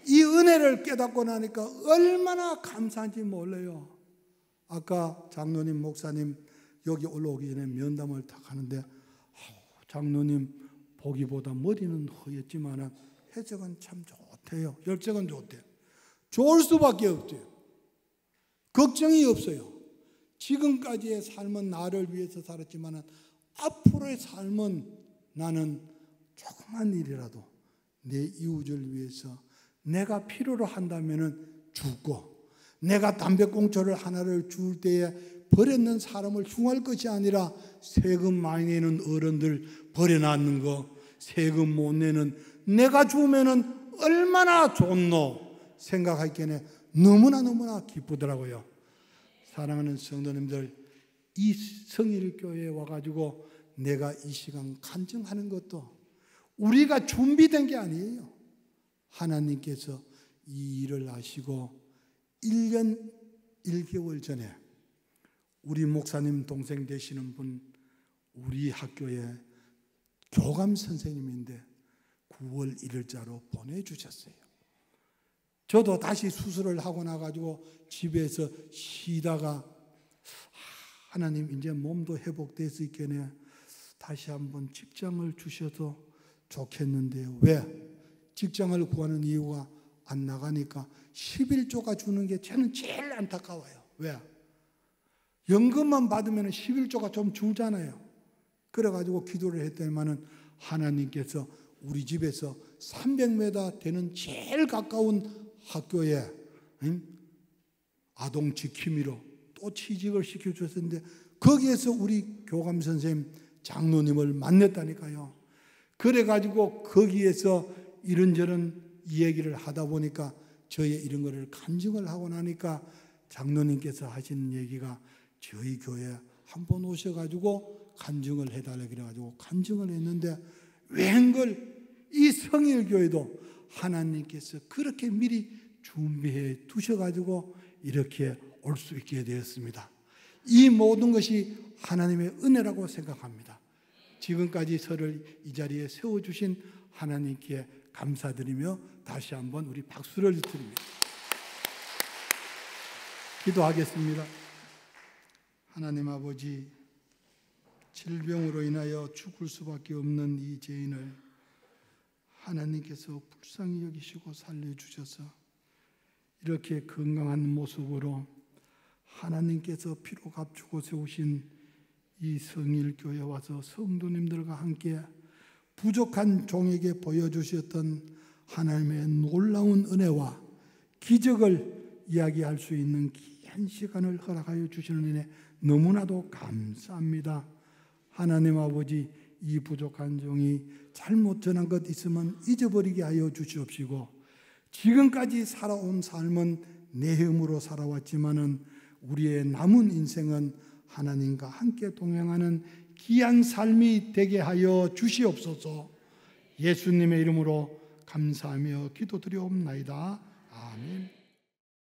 이 은혜를 깨닫고 나니까 얼마나 감사한지 몰라요. 아까 장로님, 목사님 여기 올라오기 전에 면담을 딱 하는데 장로님 보기보다 머리는 허였지만 해석은 참 좋대요. 열정은 좋대요. 좋을 수밖에 없대요. 걱정이 없어요. 지금까지의 삶은 나를 위해서 살았지만 앞으로의 삶은 나는 조그만 일이라도 내 이웃을 위해서 내가 필요로 한다면 주고, 내가 담배꽁초를 하나를 줄 때에 버렸는 사람을 흉할 것이 아니라 세금 많이 내는 어른들 버려놨는 거, 세금 못 내는 내가 주면은 얼마나 좋노 생각하기에 너무나 기쁘더라고요. 사랑하는 성도님들, 이 성일교회에 와가지고 내가 이 시간 간증하는 것도 우리가 준비된 게 아니에요. 하나님께서 이 일을 하시고 1년 1개월 전에 우리 목사님 동생 되시는 분, 우리 학교에 교감 선생님인데 9월 1일자로 보내주셨어요. 저도 다시 수술을 하고 나가지고 집에서 쉬다가 하나님 이제 몸도 회복돼서 있겠네, 다시 한번 직장을 주셔도 좋겠는데요. 왜? 직장을 구하는 이유가 안 나가니까 11조가 주는 게 저는 제일 안타까워요. 왜? 연금만 받으면 11조가 좀 줄잖아요. 그래가지고 기도를 했더니만은 하나님께서 우리 집에서 300m 되는 제일 가까운 학교에 아동 지킴이로 또 취직을 시켜주셨는데 거기에서 우리 교감 선생님 장로님을 만났다니까요. 그래가지고 거기에서 이런저런 이야기를 하다 보니까 저의 이런 거를 간증을 하고 나니까 장로님께서 하시는 얘기가 저희 교회에 한번 오셔가지고 간증을 해달라 그래가지고 간증을 했는데 웬걸 이 성일교회도 하나님께서 그렇게 미리 준비해 두셔가지고 이렇게 올 수 있게 되었습니다. 이 모든 것이 하나님의 은혜라고 생각합니다. 지금까지 저를 이 자리에 세워주신 하나님께 감사드리며 다시 한번 우리 박수를 드립니다. 기도하겠습니다. 하나님 아버지, 질병으로 인하여 죽을 수밖에 없는 이 죄인을 하나님께서 불쌍히 여기시고 살려주셔서 이렇게 건강한 모습으로 하나님께서 피로 값주고 세우신 이 성일교회에 와서 성도님들과 함께 부족한 종에게 보여주셨던 하나님의 놀라운 은혜와 기적을 이야기할 수 있는 귀한 시간을 허락하여 주시는 은혜 너무나도 감사합니다. 하나님 아버지, 이 부족한 종이 잘못 전한 것 있으면 잊어버리게 하여 주시옵시고, 지금까지 살아온 삶은 내 힘으로 살아왔지만은 우리의 남은 인생은 하나님과 함께 동행하는 귀한 삶이 되게 하여 주시옵소서. 예수님의 이름으로 감사하며 기도드리옵나이다. 아멘.